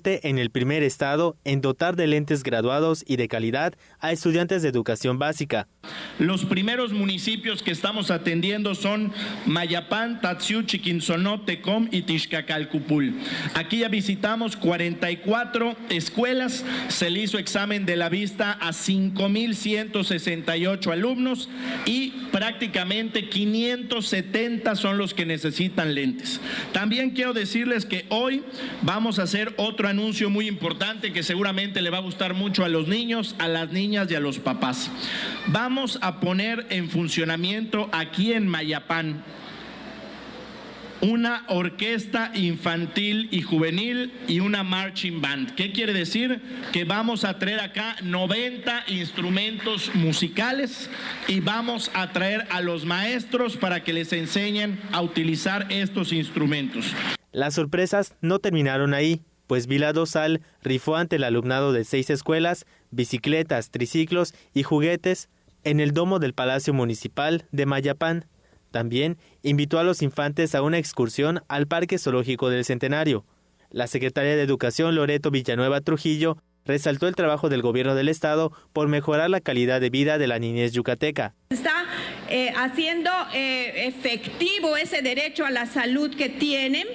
convierte en el primer estado en dotar de lentes graduados y de calidad a estudiantes de educación básica. Los primeros municipios que estamos atendiendo son Mayapán, Tatsiu, Chiquinzonó, Tecom y Tixcacalcupul. Aquí ya visitamos 44 escuelas, se le hizo examen de la vista a 5,168 alumnos y prácticamente 570 son los que necesitan lentes. También quiero decirles que hoy vamos a hacer otro anuncio muy importante que seguramente le va a gustar mucho a los niños, a las niñas y a los papás. Vamos a poner en funcionamiento aquí en Mayapán una orquesta infantil y juvenil y una marching band. ¿Qué quiere decir? Que vamos a traer acá 90 instrumentos musicales y vamos a traer a los maestros para que les enseñen a utilizar estos instrumentos. Las sorpresas no terminaron ahí, pues Vila Dosal rifó ante el alumnado de 6 escuelas, bicicletas, triciclos y juguetes en el domo del Palacio Municipal de Mayapán. También invitó a los infantes a una excursión al Parque Zoológico del Centenario. La secretaria de Educación, Loreto Villanueva Trujillo, resaltó el trabajo del gobierno del estado por mejorar la calidad de vida de la niñez yucateca. Está haciendo efectivo ese derecho a la salud que tienen,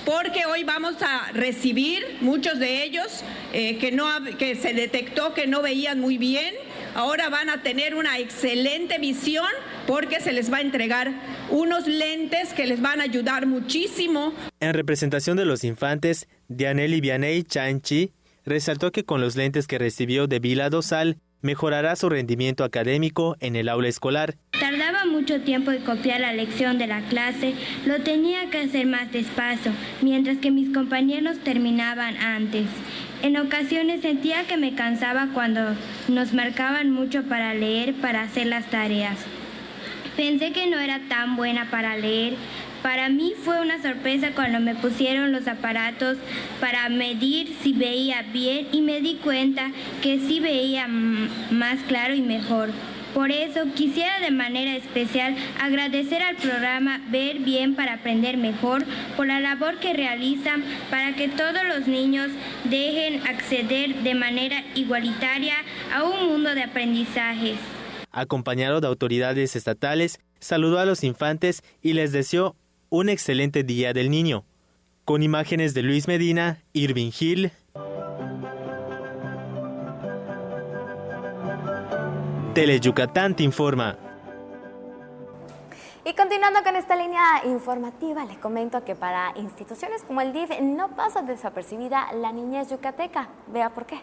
porque hoy vamos a recibir muchos de ellos que se detectó que no veían muy bien. Ahora van a tener una excelente visión porque se les va a entregar unos lentes que les van a ayudar muchísimo. En representación de los infantes, Dianely Vianey Chanchi resaltó que con los lentes que recibió de Vila Dosal mejorará su rendimiento académico en el aula escolar. Tardaba mucho tiempo en copiar la lección de la clase, lo tenía que hacer más despacio, mientras que mis compañeros terminaban antes. En ocasiones sentía que me cansaba cuando nos marcaban mucho para leer, para hacer las tareas. Pensé que no era tan buena para leer. Para mí fue una sorpresa cuando me pusieron los aparatos para medir si veía bien y me di cuenta que sí veía más claro y mejor. Por eso quisiera de manera especial agradecer al programa Ver Bien para Aprender Mejor por la labor que realizan para que todos los niños dejen acceder de manera igualitaria a un mundo de aprendizajes. Acompañado de autoridades estatales, saludó a los infantes y les deseó un excelente Día del Niño. Con imágenes de Luis Medina, Irving Hill. Teleyucatán te informa. Y continuando con esta línea informativa, les comento que para instituciones como el DIF no pasa desapercibida la niñez yucateca. Vea por qué.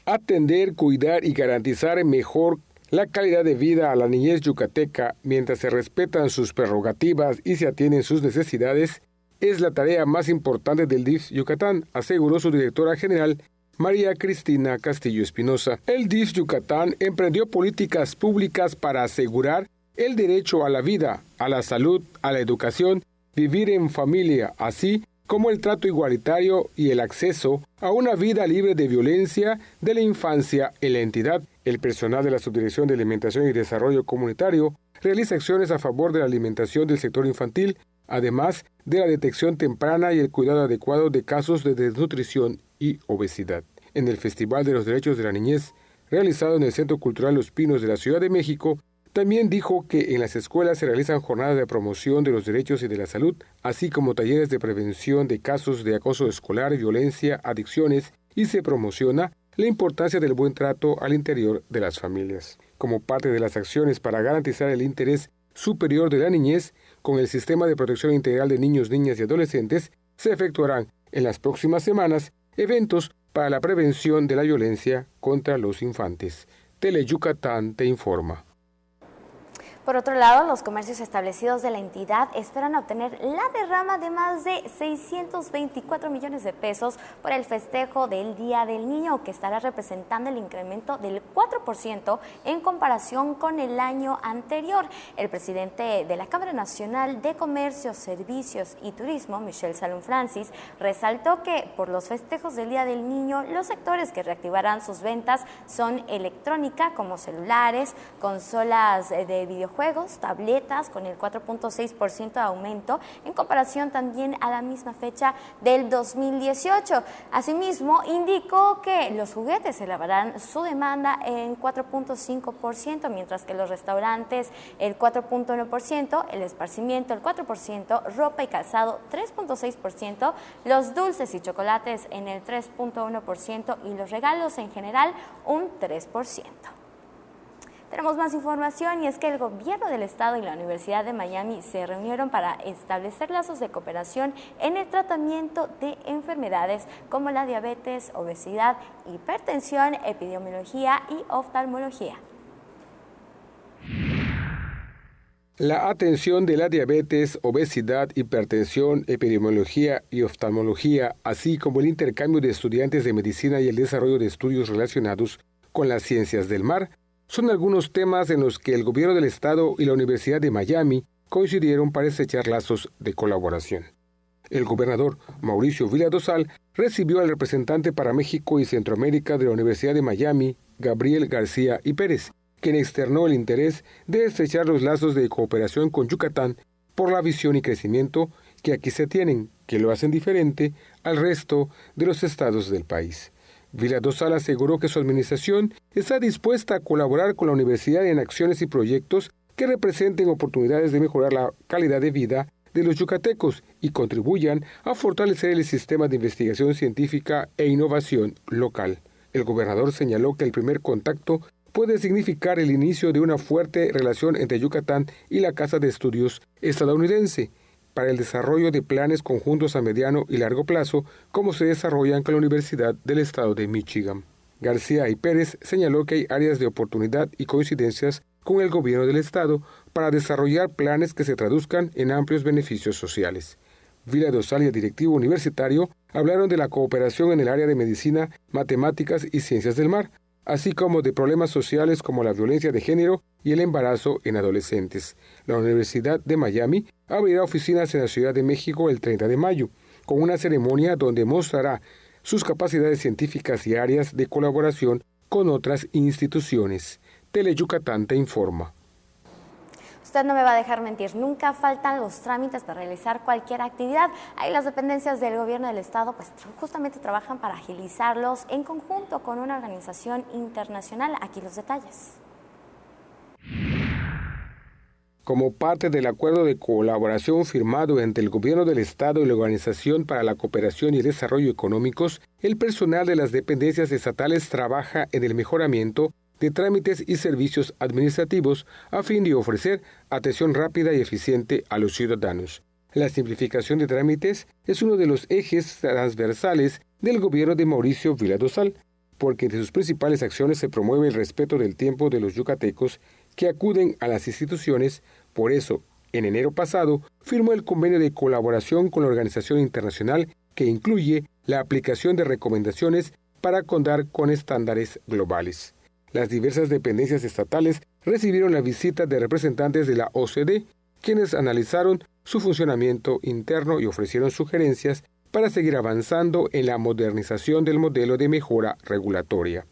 Atender, cuidar y garantizar mejor la calidad de vida a la niñez yucateca mientras se respetan sus prerrogativas y se atienden sus necesidades es la tarea más importante del DIF Yucatán, aseguró su directora general María Cristina Castillo Espinosa. El DIF Yucatán emprendió políticas públicas para asegurar el derecho a la vida, a la salud, a la educación, vivir en familia, así como el trato igualitario y el acceso a una vida libre de violencia de la infancia en la entidad. El personal de la Subdirección de Alimentación y Desarrollo Comunitario realiza acciones a favor de la alimentación del sector infantil, además de la detección temprana y el cuidado adecuado de casos de desnutrición y obesidad. En el Festival de los Derechos de la Niñez, realizado en el Centro Cultural Los Pinos de la Ciudad de México, también dijo que en las escuelas se realizan jornadas de promoción de los derechos y de la salud, así como talleres de prevención de casos de acoso escolar, violencia, adicciones, y se promociona la importancia del buen trato al interior de las familias. Como parte de las acciones para garantizar el interés superior de la niñez, con el Sistema de Protección Integral de Niños, Niñas y Adolescentes, se efectuarán en las próximas semanas eventos para la prevención de la violencia contra los infantes. Teleyucatán te informa. Por otro lado, los comercios establecidos de la entidad esperan obtener la derrama de más de 624 millones de pesos por el festejo del Día del Niño, que estará representando el incremento del 4% en comparación con el año anterior. El presidente de la Cámara Nacional de Comercio, Servicios y Turismo, Michelle Salum Francis, resaltó que por los festejos del Día del Niño, los sectores que reactivarán sus ventas son electrónica, como celulares, consolas de videojuegos, videojuegos, tabletas, con el 4.6% de aumento en comparación también a la misma fecha del 2018. Asimismo, indicó que los juguetes elevarán su demanda en 4.5%, mientras que los restaurantes el 4.1%, el esparcimiento el 4%, ropa y calzado 3.6%, los dulces y chocolates en el 3.1% y los regalos en general un 3%. Tenemos más información y es que el gobierno del estado y la Universidad de Miami se reunieron para establecer lazos de cooperación en el tratamiento de enfermedades como la diabetes, obesidad, hipertensión, epidemiología y oftalmología. La atención de la diabetes, obesidad, hipertensión, epidemiología y oftalmología, así como el intercambio de estudiantes de medicina y el desarrollo de estudios relacionados con las ciencias del mar, son algunos temas en los que el gobierno del estado y la Universidad de Miami coincidieron para estrechar lazos de colaboración. El gobernador Mauricio Villadosal recibió al representante para México y Centroamérica de la Universidad de Miami, Gabriel García y Pérez, quien externó el interés de estrechar los lazos de cooperación con Yucatán por la visión y crecimiento que aquí se tienen, que lo hacen diferente al resto de los estados del país. Villadosal aseguró que su administración está dispuesta a colaborar con la universidad en acciones y proyectos que representen oportunidades de mejorar la calidad de vida de los yucatecos y contribuyan a fortalecer el sistema de investigación científica e innovación local. El gobernador señaló que el primer contacto puede significar el inicio de una fuerte relación entre Yucatán y la Casa de Estudios estadounidense para el desarrollo de planes conjuntos a mediano y largo plazo, como se desarrollan con la Universidad del Estado de Michigan. García y Pérez señaló que hay áreas de oportunidad y coincidencias con el gobierno del Estado para desarrollar planes que se traduzcan en amplios beneficios sociales. Villadosal y el directivo universitario hablaron de la cooperación en el área de medicina, matemáticas y ciencias del mar, así como de problemas sociales como la violencia de género y el embarazo en adolescentes. La Universidad de Miami abrirá oficinas en la Ciudad de México el 30 de mayo, con una ceremonia donde mostrará sus capacidades científicas y áreas de colaboración con otras instituciones. Teleyucatán te informa. Usted no me va a dejar mentir, nunca faltan los trámites para realizar cualquier actividad. Ahí las dependencias del gobierno del estado pues justamente trabajan para agilizarlos en conjunto con una organización internacional. Aquí los detalles. Como parte del acuerdo de colaboración firmado entre el gobierno del estado y la Organización para la Cooperación y el Desarrollo Económicos, el personal de las dependencias estatales trabaja en el mejoramiento de trámites y servicios administrativos a fin de ofrecer atención rápida y eficiente a los ciudadanos. La simplificación de trámites es uno de los ejes transversales del gobierno de Mauricio Villadosal, porque entre sus principales acciones se promueve el respeto del tiempo de los yucatecos que acuden a las instituciones. Por eso, en enero pasado, firmó el convenio de colaboración con la organización internacional que incluye la aplicación de recomendaciones para contar con estándares globales. Las diversas dependencias estatales recibieron la visita de representantes de la OCDE, quienes analizaron su funcionamiento interno y ofrecieron sugerencias para seguir avanzando en la modernización del modelo de mejora regulatoria.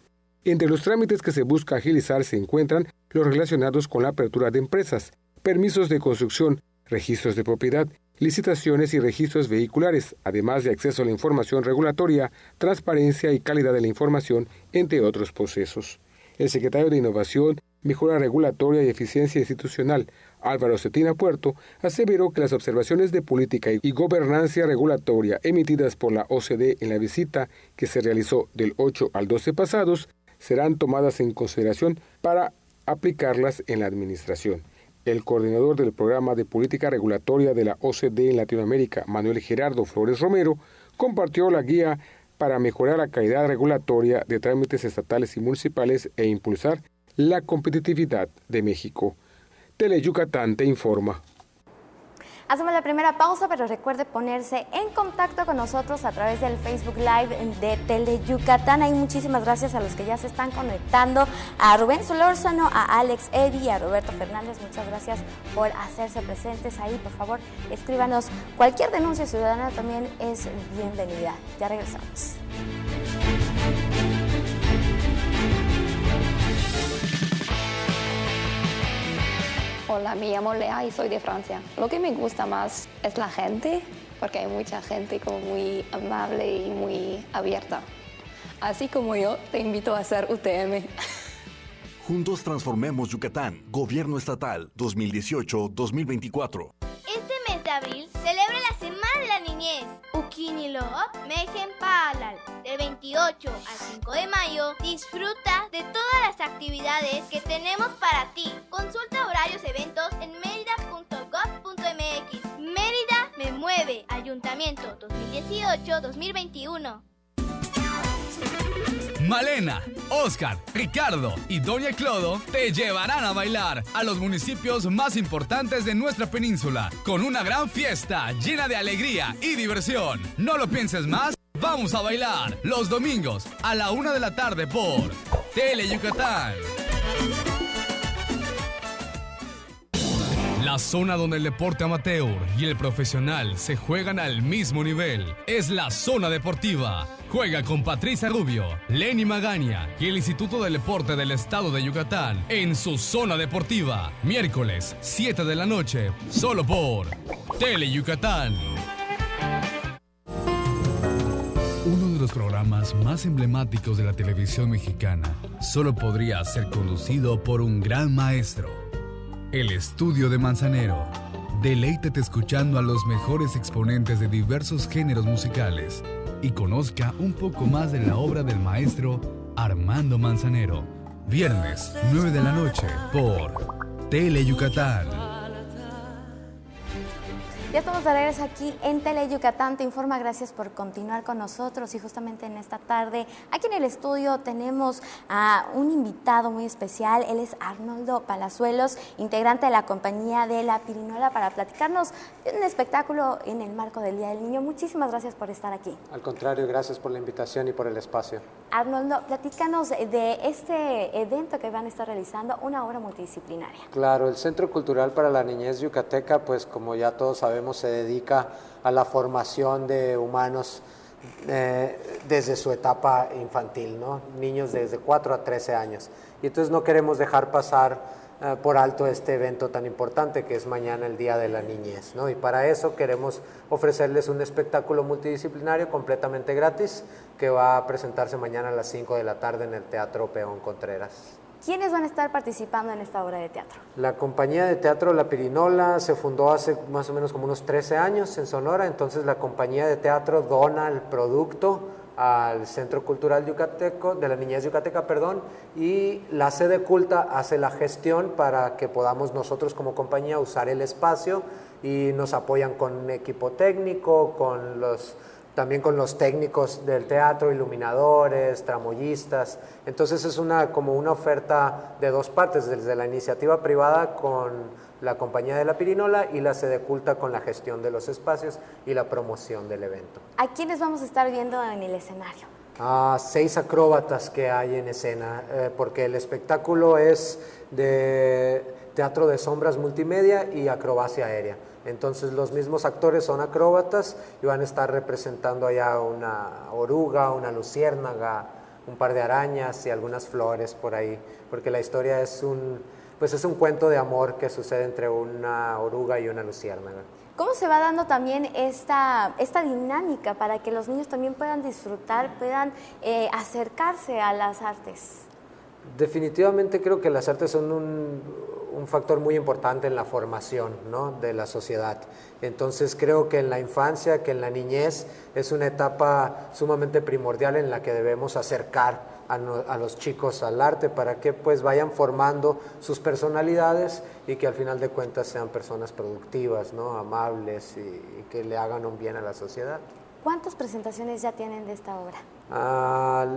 Entre los trámites que se busca agilizar se encuentran los relacionados con la apertura de empresas, permisos de construcción, registros de propiedad, licitaciones y registros vehiculares, además de acceso a la información regulatoria, transparencia y calidad de la información, entre otros procesos. El secretario de Innovación, Mejora Regulatoria y Eficiencia Institucional, Álvaro Cetina Puerto, aseveró que las observaciones de política y gobernanza regulatoria emitidas por la OCDE en la visita que se realizó del 8 al 12 pasados serán tomadas en consideración para aplicarlas en la administración. El coordinador del programa de política regulatoria de la OCDE en Latinoamérica, Manuel Gerardo Flores Romero, compartió la guía para mejorar la calidad regulatoria de trámites estatales y municipales e impulsar la competitividad de México. Teleyucatán te informa. Hacemos la primera pausa, pero recuerde ponerse en contacto con nosotros a través del Facebook Live de Teleyucatán. Hay muchísimas gracias a los que ya se están conectando, a Rubén Solórzano, a Alex Eddy, a Roberto Fernández. Muchas gracias por hacerse presentes ahí. Por favor, escríbanos. Cualquier denuncia ciudadana también es bienvenida. Ya regresamos. Hola, me llamo Lea y soy de Francia. Lo que me gusta más es la gente, porque hay mucha gente como muy amable y muy abierta. Así como yo, te invito a hacer UTM. Juntos transformemos Yucatán. Gobierno Estatal 2018-2024. Este mes de abril celebra la Semana de la Niñez. Ukinilop Mejen Paalal. Del 28 al 5 de mayo, disfruta de todas las actividades que tenemos para ti. Consulta horarios y eventos en merida.gov.mx. Mérida me mueve. Ayuntamiento 2018-2021. Malena, Oscar, Ricardo y Doña Clodo te llevarán a bailar a los municipios más importantes de nuestra península con una gran fiesta llena de alegría y diversión. No lo pienses más, vamos a bailar los domingos a la 1 de la tarde por Tele Yucatán. La zona donde el deporte amateur y el profesional se juegan al mismo nivel es la zona deportiva. Juega con Patricia Rubio, Lenny Magaña y el Instituto del Deporte del Estado de Yucatán en su zona deportiva. Miércoles, 7 de la noche, solo por Tele Yucatán. Uno de los programas más emblemáticos de la televisión mexicana solo podría ser conducido por un gran maestro. El Estudio de Manzanero. Deleítate escuchando a los mejores exponentes de diversos géneros musicales y conozca un poco más de la obra del maestro Armando Manzanero. Viernes, 9 de la noche, por Tele Yucatán. Ya estamos de regreso aquí en Tele Yucatán, te informa, gracias por continuar con nosotros y justamente en esta tarde aquí en el estudio tenemos a un invitado muy especial, él es Arnoldo Palazuelos, integrante de la compañía de La Pirinola para platicarnos de un espectáculo en el marco del Día del Niño. Muchísimas gracias por estar aquí. Al contrario, gracias por la invitación y por el espacio. Arnoldo, platícanos de este evento que van a estar realizando, una obra multidisciplinaria. Claro, el Centro Cultural para la Niñez Yucateca, pues como ya todos sabemos, se dedica a la formación de humanos desde su etapa infantil, ¿no? Niños desde 4 a 13 años. Y entonces no queremos dejar pasar por alto este evento tan importante que es mañana el Día de la Niñez, ¿no? Y para eso queremos ofrecerles un espectáculo multidisciplinario completamente gratis que va a presentarse mañana a las 5 de la tarde en el Teatro Peón Contreras. ¿Quiénes van a estar participando en esta obra de teatro? La compañía de teatro La Pirinola se fundó hace más o menos como unos 13 años en Sonora, entonces la compañía de teatro dona el producto al Centro Cultural Yucateco, de la Niñez Yucateca, y la sede culta hace la gestión para que podamos nosotros como compañía usar el espacio y nos apoyan con equipo técnico, también con los técnicos del teatro, iluminadores, tramoyistas. Entonces es como una oferta de dos partes, desde la iniciativa privada con la compañía de La Pirinola y la sede culta con la gestión de los espacios y la promoción del evento. ¿A quiénes vamos a estar viendo en el escenario? A 6 acróbatas que hay en escena, porque el espectáculo es de teatro de sombras multimedia y acrobacia aérea. Entonces los mismos actores son acróbatas y van a estar representando allá una oruga, una luciérnaga, un par de arañas y algunas flores por ahí, porque la historia es un cuento de amor que sucede entre una oruga y una luciérnaga. ¿Cómo se va dando también esta dinámica para que los niños también puedan disfrutar, puedan acercarse a las artes? Definitivamente creo que las artes son un factor muy importante en la formación, ¿no?, de la sociedad. Entonces creo que en la infancia, que en la niñez es una etapa sumamente primordial en la que debemos acercar a los chicos al arte para que pues vayan formando sus personalidades y que al final de cuentas sean personas productivas, ¿no?, amables y que le hagan un bien a la sociedad. ¿Cuántas presentaciones ya tienen de esta obra?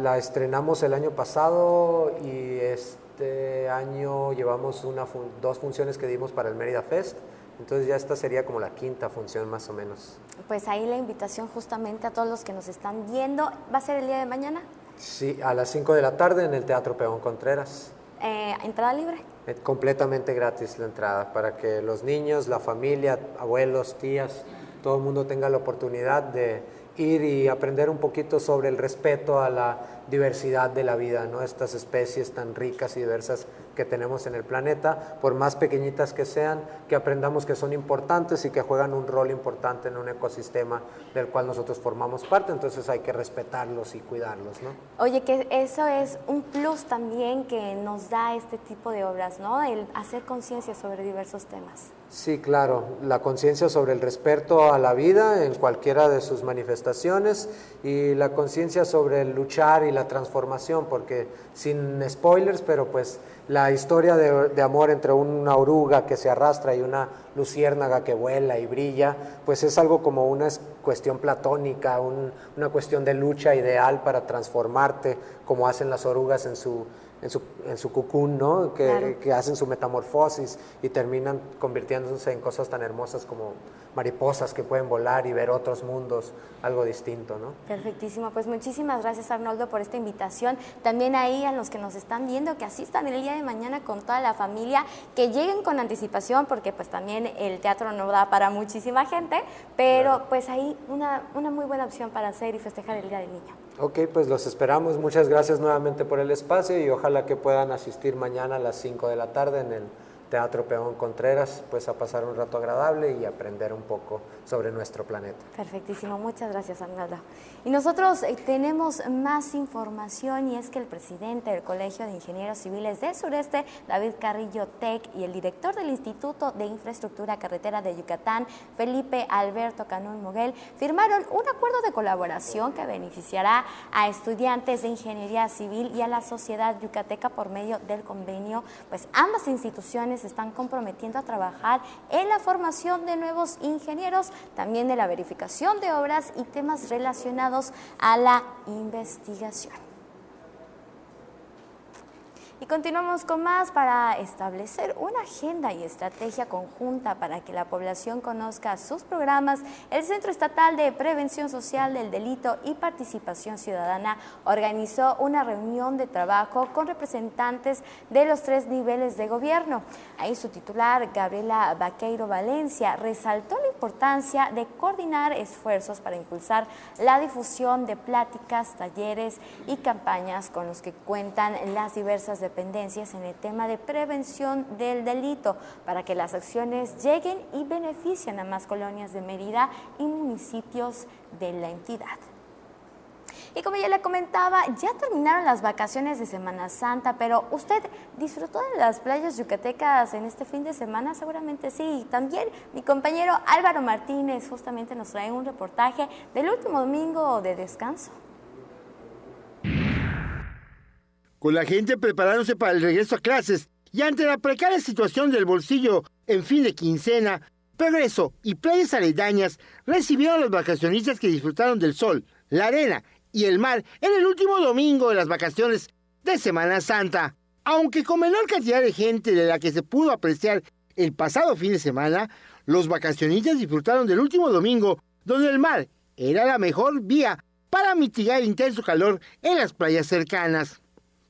La estrenamos el año pasado y este año llevamos 2 funciones que dimos para el Mérida Fest, entonces ya esta sería como la 5ª función más o menos. Pues ahí la invitación justamente a todos los que nos están viendo. ¿Va a ser el día de mañana? Sí, a las 5 de la tarde en el Teatro Peón Contreras. ¿Entrada libre? Completamente gratis la entrada, para que los niños, la familia, abuelos, tías, todo el mundo tenga la oportunidad de ir y aprender un poquito sobre el respeto a la diversidad de la vida, ¿no? Estas especies tan ricas y diversas que tenemos en el planeta, por más pequeñitas que sean, que aprendamos que son importantes y que juegan un rol importante en un ecosistema del cual nosotros formamos parte, entonces hay que respetarlos y cuidarlos, ¿no? Oye, que eso es un plus también que nos da este tipo de obras, ¿no? El hacer conciencia sobre diversos temas. Sí, claro, la conciencia sobre el respeto a la vida en cualquiera de sus manifestaciones y la conciencia sobre el luchar y la transformación, porque sin spoilers, pero pues la historia de amor entre una oruga que se arrastra y una luciérnaga que vuela y brilla, pues es algo como una cuestión platónica, una cuestión de lucha ideal para transformarte, como hacen las orugas en su cucún, ¿no? Que hacen su metamorfosis y terminan convirtiéndose en cosas tan hermosas como mariposas que pueden volar y ver otros mundos, algo distinto, ¿no? Perfectísimo, pues muchísimas gracias, Arnoldo, por esta invitación. También ahí a los que nos están viendo, que asistan el día de mañana con toda la familia, que lleguen con anticipación, porque pues también el teatro no da para muchísima gente, pero pues ahí una muy buena opción para hacer y festejar el Día del Niño. Ok, pues los esperamos. Muchas gracias nuevamente por el espacio y ojalá que puedan asistir mañana a las 5 de la tarde en el Teatro Peón Contreras, pues a pasar un rato agradable y aprender un poco sobre nuestro planeta. Perfectísimo, muchas gracias, Arnoldo. Y nosotros tenemos más información, y es que el presidente del Colegio de Ingenieros Civiles del Sureste, David Carrillo Tec, y el director del Instituto de Infraestructura Carretera de Yucatán, Felipe Alberto Canún Moguel, firmaron un acuerdo de colaboración que beneficiará a estudiantes de ingeniería civil y a la sociedad yucateca por medio del convenio. Pues ambas instituciones se están comprometiendo a trabajar en la formación de nuevos ingenieros, también de la verificación de obras y temas relacionados a la investigación. Y continuamos con más. Para establecer una agenda y estrategia conjunta para que la población conozca sus programas, el Centro Estatal de Prevención Social del Delito y Participación Ciudadana organizó una reunión de trabajo con representantes de los 3 niveles de gobierno. Ahí su titular, Gabriela Vaqueiro Valencia, resaltó la importancia de coordinar esfuerzos para impulsar la difusión de pláticas, talleres y campañas con los que cuentan las diversas dependencias en el tema de prevención del delito, para que las acciones lleguen y beneficien a más colonias de Mérida y municipios de la entidad. Y como ya le comentaba, ya terminaron las vacaciones de Semana Santa, pero ¿usted disfrutó de las playas yucatecas en este fin de semana? Seguramente sí. También mi compañero Álvaro Martínez justamente nos trae un reportaje del último domingo de descanso. Con la gente preparándose para el regreso a clases y ante la precaria situación del bolsillo en fin de quincena, Progreso y playas aledañas recibieron a los vacacionistas que disfrutaron del sol, la arena y el mar en el último domingo de las vacaciones de Semana Santa. Aunque con menor cantidad de gente de la que se pudo apreciar el pasado fin de semana, los vacacionistas disfrutaron del último domingo, donde el mar era la mejor vía para mitigar el intenso calor en las playas cercanas.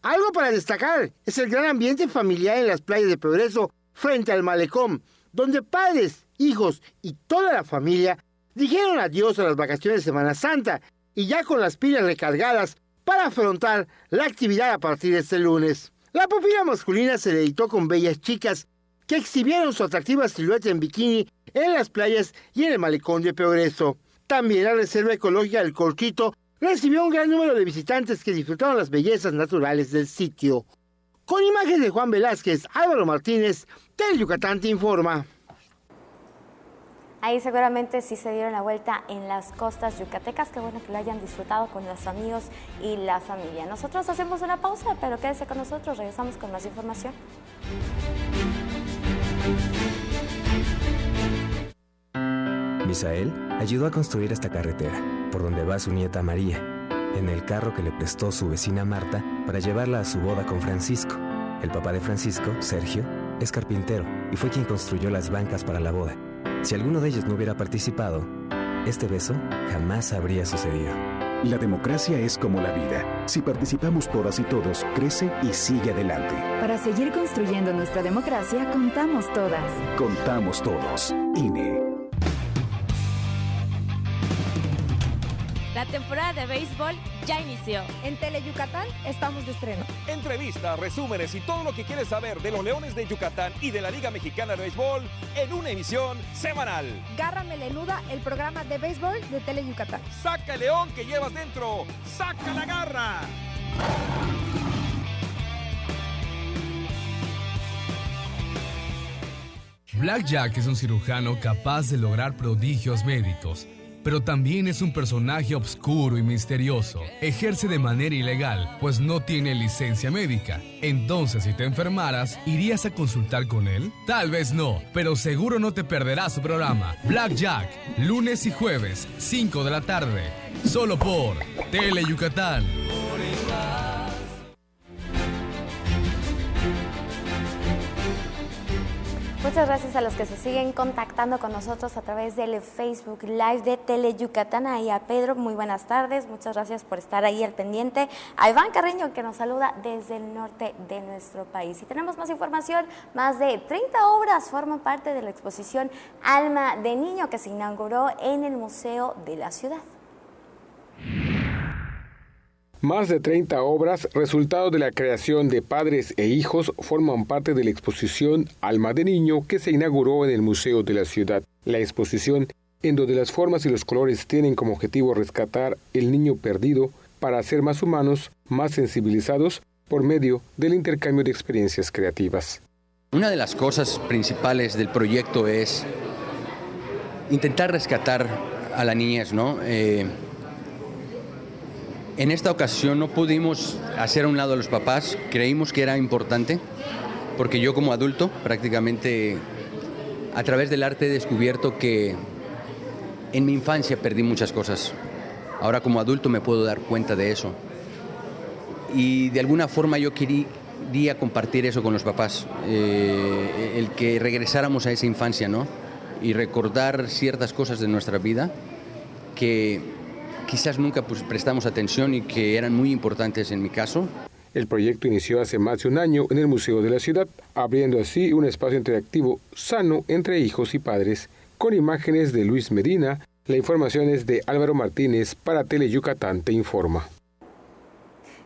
Algo para destacar es el gran ambiente familiar en las playas de Progreso frente al malecón, donde padres, hijos y toda la familia dijeron adiós a las vacaciones de Semana Santa y ya con las pilas recargadas para afrontar la actividad a partir de este lunes. La pupila masculina se deleitó con bellas chicas que exhibieron su atractiva silueta en bikini en las playas y en el malecón de Progreso. También la Reserva Ecológica del Corchito recibió un gran número de visitantes que disfrutaron las bellezas naturales del sitio. Con imágenes de Juan Velázquez, Álvaro Martínez, del Yucatán te informa. Ahí seguramente sí se dieron la vuelta en las costas yucatecas. Qué bueno que lo hayan disfrutado con los amigos y la familia. Nosotros hacemos una pausa, pero quédese con nosotros, regresamos con más información. Misael ayudó a construir esta carretera, por donde va su nieta María, en el carro que le prestó su vecina Marta para llevarla a su boda con Francisco. El papá de Francisco, Sergio, es carpintero y fue quien construyó las bancas para la boda. Si alguno de ellos no hubiera participado, este beso jamás habría sucedido. La democracia es como la vida. Si participamos todas y todos, crece y sigue adelante. Para seguir construyendo nuestra democracia, contamos todas. Contamos todos. INE. temporada de béisbol ya inició. En Teleyucatán estamos de estreno. Entrevistas, resúmenes y todo lo que quieres saber de los Leones de Yucatán y de la Liga Mexicana de Béisbol en una emisión semanal. Garra Melenuda, el programa de béisbol de Teleyucatán. ¡Saca el león que llevas dentro! ¡Saca la garra! Blackjack es un cirujano capaz de lograr prodigios médicos, pero también es un personaje oscuro y misterioso. Ejerce de manera ilegal, pues no tiene licencia médica. Entonces, si te enfermaras, ¿irías a consultar con él? Tal vez no, pero seguro no te perderás su programa. Blackjack, lunes y jueves, 5 de la tarde, solo por Teleyucatán. Muchas gracias a los que se siguen contactando con nosotros a través del Facebook Live de Teleyucatán. Ahí a Pedro, muy buenas tardes, muchas gracias por estar ahí al pendiente. A Iván Carreño, que nos saluda desde el norte de nuestro país. Y tenemos más información, más de 30 obras forman parte de la exposición Alma de Niño, que se inauguró en el Museo de la Ciudad. Más de 30 obras, resultado de la creación de padres e hijos, forman parte de la exposición Alma de Niño que se inauguró en el Museo de la Ciudad. La exposición, en donde las formas y los colores tienen como objetivo rescatar el niño perdido para ser más humanos, más sensibilizados, por medio del intercambio de experiencias creativas. Una de las cosas principales del proyecto es intentar rescatar a la niñez, ¿no? En esta ocasión no pudimos hacer a un lado a los papás, creímos que era importante, porque yo como adulto prácticamente a través del arte he descubierto que en mi infancia perdí muchas cosas. Ahora como adulto me puedo dar cuenta de eso. Y de alguna forma yo quería compartir eso con los papás, el que regresáramos a esa infancia, ¿no? Y recordar ciertas cosas de nuestra vida que quizás nunca prestamos atención y que eran muy importantes en mi caso. El proyecto inició hace más de un año en el Museo de la Ciudad, abriendo así un espacio interactivo sano entre hijos y padres. Con imágenes de Luis Medina, la información es de Álvaro Martínez para Teleyucatán Te Informa.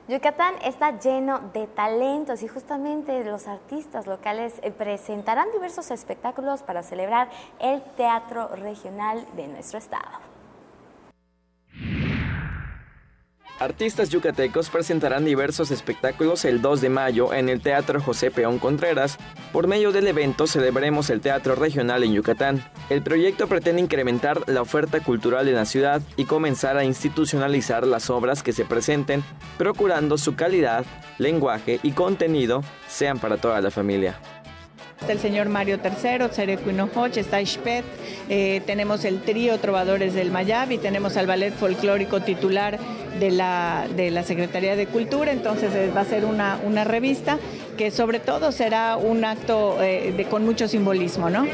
Yucatán está lleno de talentos y justamente los artistas locales presentarán diversos espectáculos para celebrar el teatro regional de nuestro estado. Artistas yucatecos presentarán diversos espectáculos el 2 de mayo en el Teatro José Peón Contreras. Por medio del evento celebremos el teatro regional en Yucatán. El proyecto pretende incrementar la oferta cultural en la ciudad y comenzar a institucionalizar las obras que se presenten, procurando su calidad, lenguaje y contenido sean para toda la familia. Está el señor Mario III, Tsereco Hinojoch, está Ixpet, tenemos el trío Trovadores del Mayab y tenemos al ballet folclórico titular de la Secretaría de Cultura. Entonces va a ser una revista que sobre todo será un acto con mucho simbolismo, ¿no?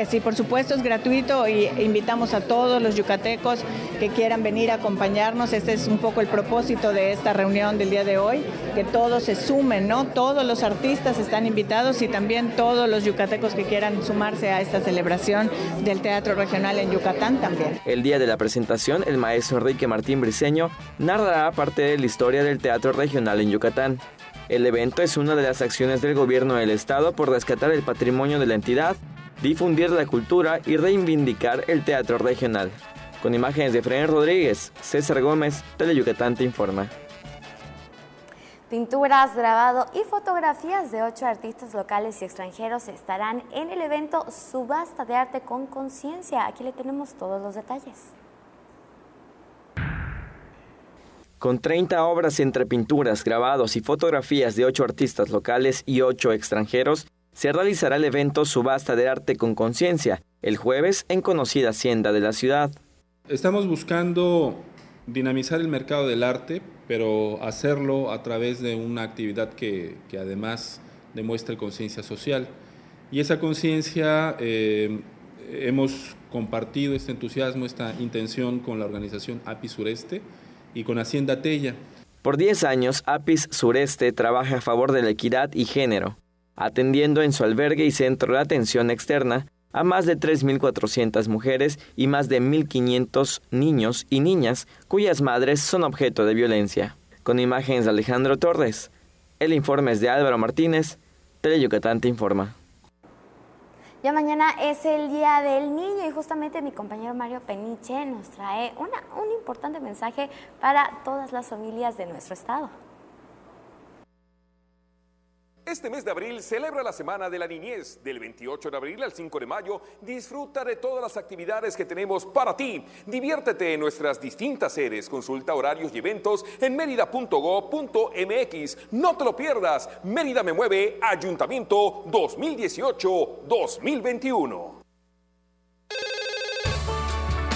Sí, por supuesto es gratuito y invitamos a todos los yucatecos que quieran venir a acompañarnos. Este es un poco el propósito de esta reunión del día de hoy, que todos se sumen, ¿no? Todos los artistas están invitados y también todos los yucatecos que quieran sumarse a esta celebración del Teatro Regional en Yucatán también. El día de la presentación, el maestro Enrique Martín Briceño narrará parte de la historia del Teatro Regional en Yucatán. El evento es una de las acciones del gobierno del estado por rescatar el patrimonio de la entidad, difundir la cultura y reivindicar el teatro regional. Con imágenes de Fren Rodríguez, César Gómez, Teleyucatán Te Informa. Pinturas, grabado y fotografías de 8 artistas locales y extranjeros estarán en el evento Subasta de Arte con Conciencia. Aquí le tenemos todos los detalles. Con 30 obras entre pinturas, grabados y fotografías de 8 artistas locales y 8 extranjeros, se realizará el evento Subasta de Arte con Conciencia, el jueves en conocida hacienda de la ciudad. Estamos buscando dinamizar el mercado del arte, pero hacerlo a través de una actividad que además demuestre conciencia social. Y esa conciencia, hemos compartido este entusiasmo, esta intención con la organización APIS Sureste y con Hacienda Tella. Por 10 años, APIS Sureste trabaja a favor de la equidad y género, atendiendo en su albergue y centro de atención externa a más de 3.400 mujeres y más de 1.500 niños y niñas cuyas madres son objeto de violencia. Con imágenes de Alejandro Torres, el informe es de Álvaro Martínez, Teleyucatán te informa. Ya mañana es el Día del Niño y justamente mi compañero Mario Peniche nos trae un importante mensaje para todas las familias de nuestro estado. Este mes de abril celebra la Semana de la Niñez. Del 28 de abril al 5 de mayo, disfruta de todas las actividades que tenemos para ti. Diviértete en nuestras distintas sedes. Consulta horarios y eventos en merida.gov.mx. No te lo pierdas. Mérida me mueve, Ayuntamiento 2018-2021.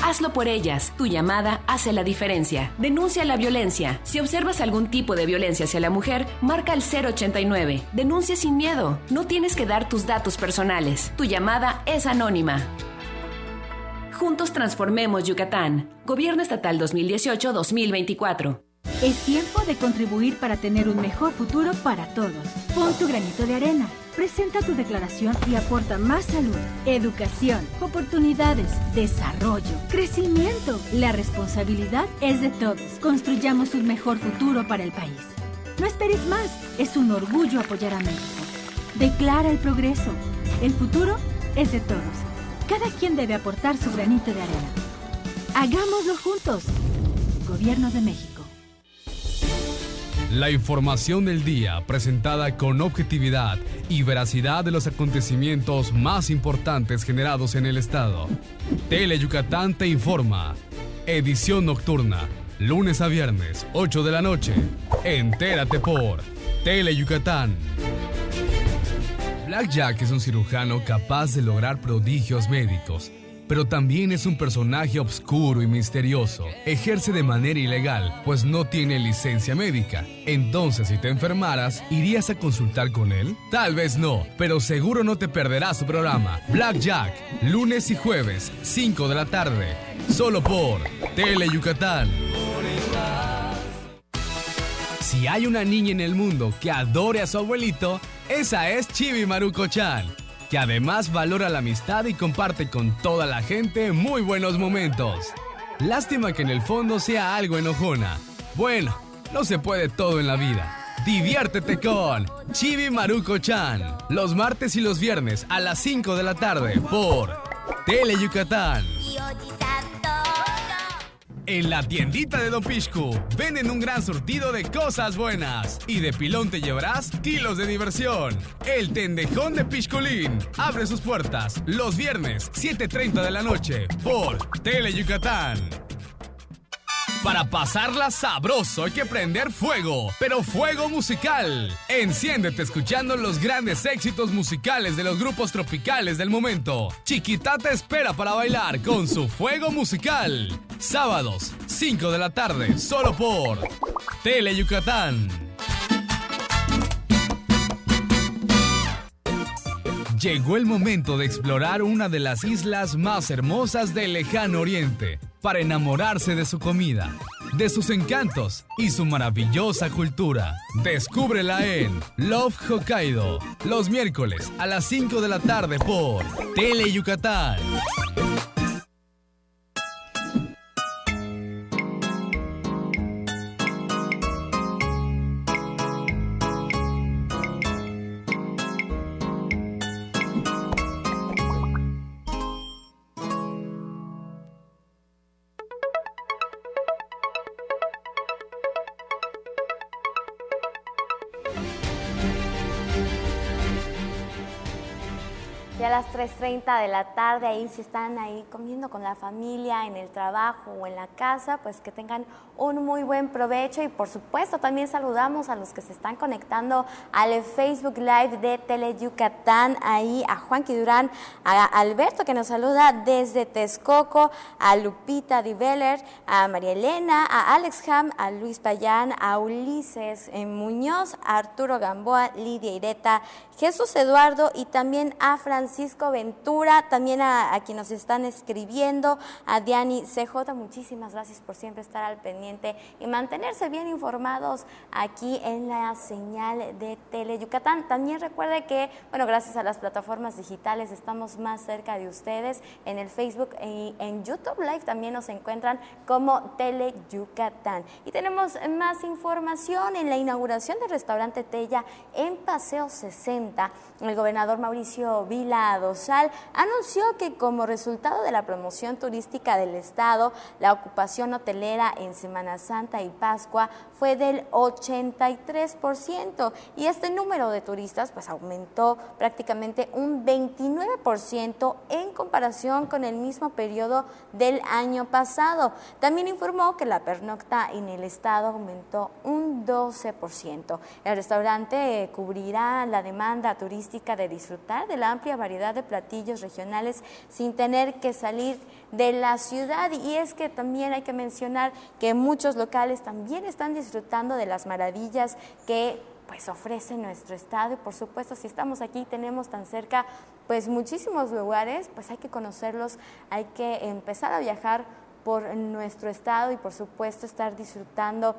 Hazlo por ellas. Tu llamada hace la diferencia. Denuncia la violencia. Si observas algún tipo de violencia hacia la mujer, marca el 089. Denuncia sin miedo. No tienes que dar tus datos personales. Tu llamada es anónima. Juntos transformemos Yucatán. Gobierno Estatal 2018-2024. Es tiempo de contribuir para tener un mejor futuro para todos. Pon tu granito de arena. Presenta tu declaración y aporta más salud, educación, oportunidades, desarrollo, crecimiento. La responsabilidad es de todos. Construyamos un mejor futuro para el país. No esperes más. Es un orgullo apoyar a México. Declara el progreso. El futuro es de todos. Cada quien debe aportar su granito de arena. Hagámoslo juntos. Gobierno de México. La información del día presentada con objetividad y veracidad de los acontecimientos más importantes generados en el estado. Teleyucatán te informa. Edición nocturna, lunes a viernes, 8 de la noche. Entérate por Teleyucatán. Black Jack es un cirujano capaz de lograr prodigios médicos, pero también es un personaje obscuro y misterioso. Ejerce de manera ilegal, pues no tiene licencia médica. Entonces, si te enfermaras, ¿irías a consultar con él? Tal vez no, pero seguro no te perderás su programa. Black Jack, lunes y jueves, 5 de la tarde, solo por Teleyucatán. Si hay una niña en el mundo que adore a su abuelito, esa es Chibi Maruko-chan, que además valora la amistad y comparte con toda la gente muy buenos momentos. Lástima que en el fondo sea algo enojona. Bueno, no se puede todo en la vida. Diviértete con Chibi Maruko-chan, los martes y los viernes a las 5 de la tarde por Teleyucatán. En la tiendita de Don Pixcu venden un gran surtido de cosas buenas y de pilón te llevarás kilos de diversión. El Tendejón de Pixculín abre sus puertas los viernes 7:30 de la noche por Teleyucatán. Para pasarla sabroso hay que prender fuego, pero fuego musical. Enciéndete escuchando los grandes éxitos musicales de los grupos tropicales del momento. Chiquita te espera para bailar con su fuego musical. Sábados, 5 de la tarde, solo por Teleyucatán. Llegó el momento de explorar una de las islas más hermosas del lejano oriente, para enamorarse de su comida, de sus encantos y su maravillosa cultura. Descúbrela en Love Hokkaido, los miércoles a las 5 de la tarde por Teleyucatán. Ya a las 3:30 de la tarde, ahí si están ahí comiendo con la familia, en el trabajo o en la casa, pues que tengan un muy buen provecho. Y por supuesto también saludamos a los que se están conectando al Facebook Live de Teleyucatán, ahí a Juanqui Durán, a Alberto que nos saluda desde Texcoco, a Lupita Diveller, a María Elena, a Alex Ham, a Luis Payán, a Ulises Muñoz, a Arturo Gamboa, Lidia Ireta, Jesús Eduardo y también a Francisco Francisco Ventura, también a quienes nos están escribiendo, a Diani CJ, muchísimas gracias por siempre estar al pendiente y mantenerse bien informados aquí en la señal de Tele Yucatán. También recuerde que, bueno, gracias a las plataformas digitales estamos más cerca de ustedes en el Facebook y en YouTube Live también nos encuentran como Tele Yucatán. Y tenemos más información en la inauguración del restaurante Tella en Paseo 60. El gobernador Mauricio Vila Dosal anunció que como resultado de la promoción turística del estado, la ocupación hotelera en Semana Santa y Pascua fue del 83% y este número de turistas pues aumentó prácticamente un 29% en comparación con el mismo periodo del año pasado. También informó que la pernocta en el estado aumentó un 12%. El restaurante cubrirá la demanda turística de disfrutar de la amplia variedad de platillos regionales sin tener que salir de la ciudad, y es que también hay que mencionar que muchos locales también están disfrutando de las maravillas que pues ofrece nuestro estado, y por supuesto si estamos aquí tenemos tan cerca pues muchísimos lugares, pues hay que conocerlos, hay que empezar a viajar por nuestro estado y por supuesto estar disfrutando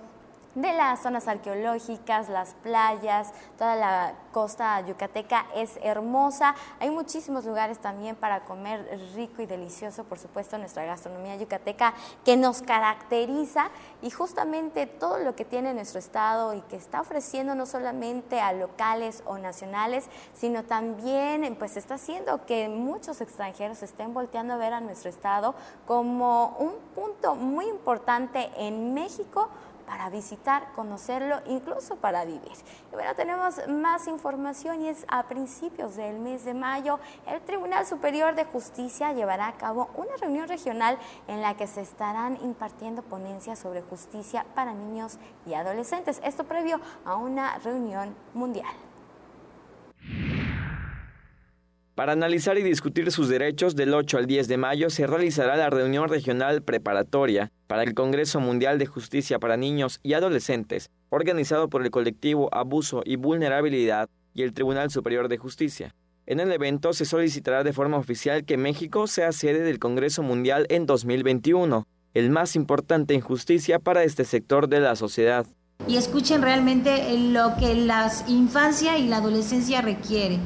de las zonas arqueológicas, las playas, toda la costa yucateca es hermosa. Hay muchísimos lugares también para comer rico y delicioso, por supuesto, nuestra gastronomía yucateca que nos caracteriza, y justamente todo lo que tiene nuestro estado y que está ofreciendo no solamente a locales o nacionales, sino también pues está haciendo que muchos extranjeros estén volteando a ver a nuestro estado como un punto muy importante en México para visitar, conocerlo, incluso para vivir. Y bueno, tenemos más información y es a principios del mes de mayo, el Tribunal Superior de Justicia llevará a cabo una reunión regional en la que se estarán impartiendo ponencias sobre justicia para niños y adolescentes. Esto previo a una reunión mundial. Para analizar y discutir sus derechos, del 8 al 10 de mayo se realizará la reunión regional preparatoria para el Congreso Mundial de Justicia para Niños y Adolescentes, organizado por el colectivo Abuso y Vulnerabilidad y el Tribunal Superior de Justicia. En el evento se solicitará de forma oficial que México sea sede del Congreso Mundial en 2021, el más importante en justicia para este sector de la sociedad. Y escuchen realmente lo que la infancia y la adolescencia requiere.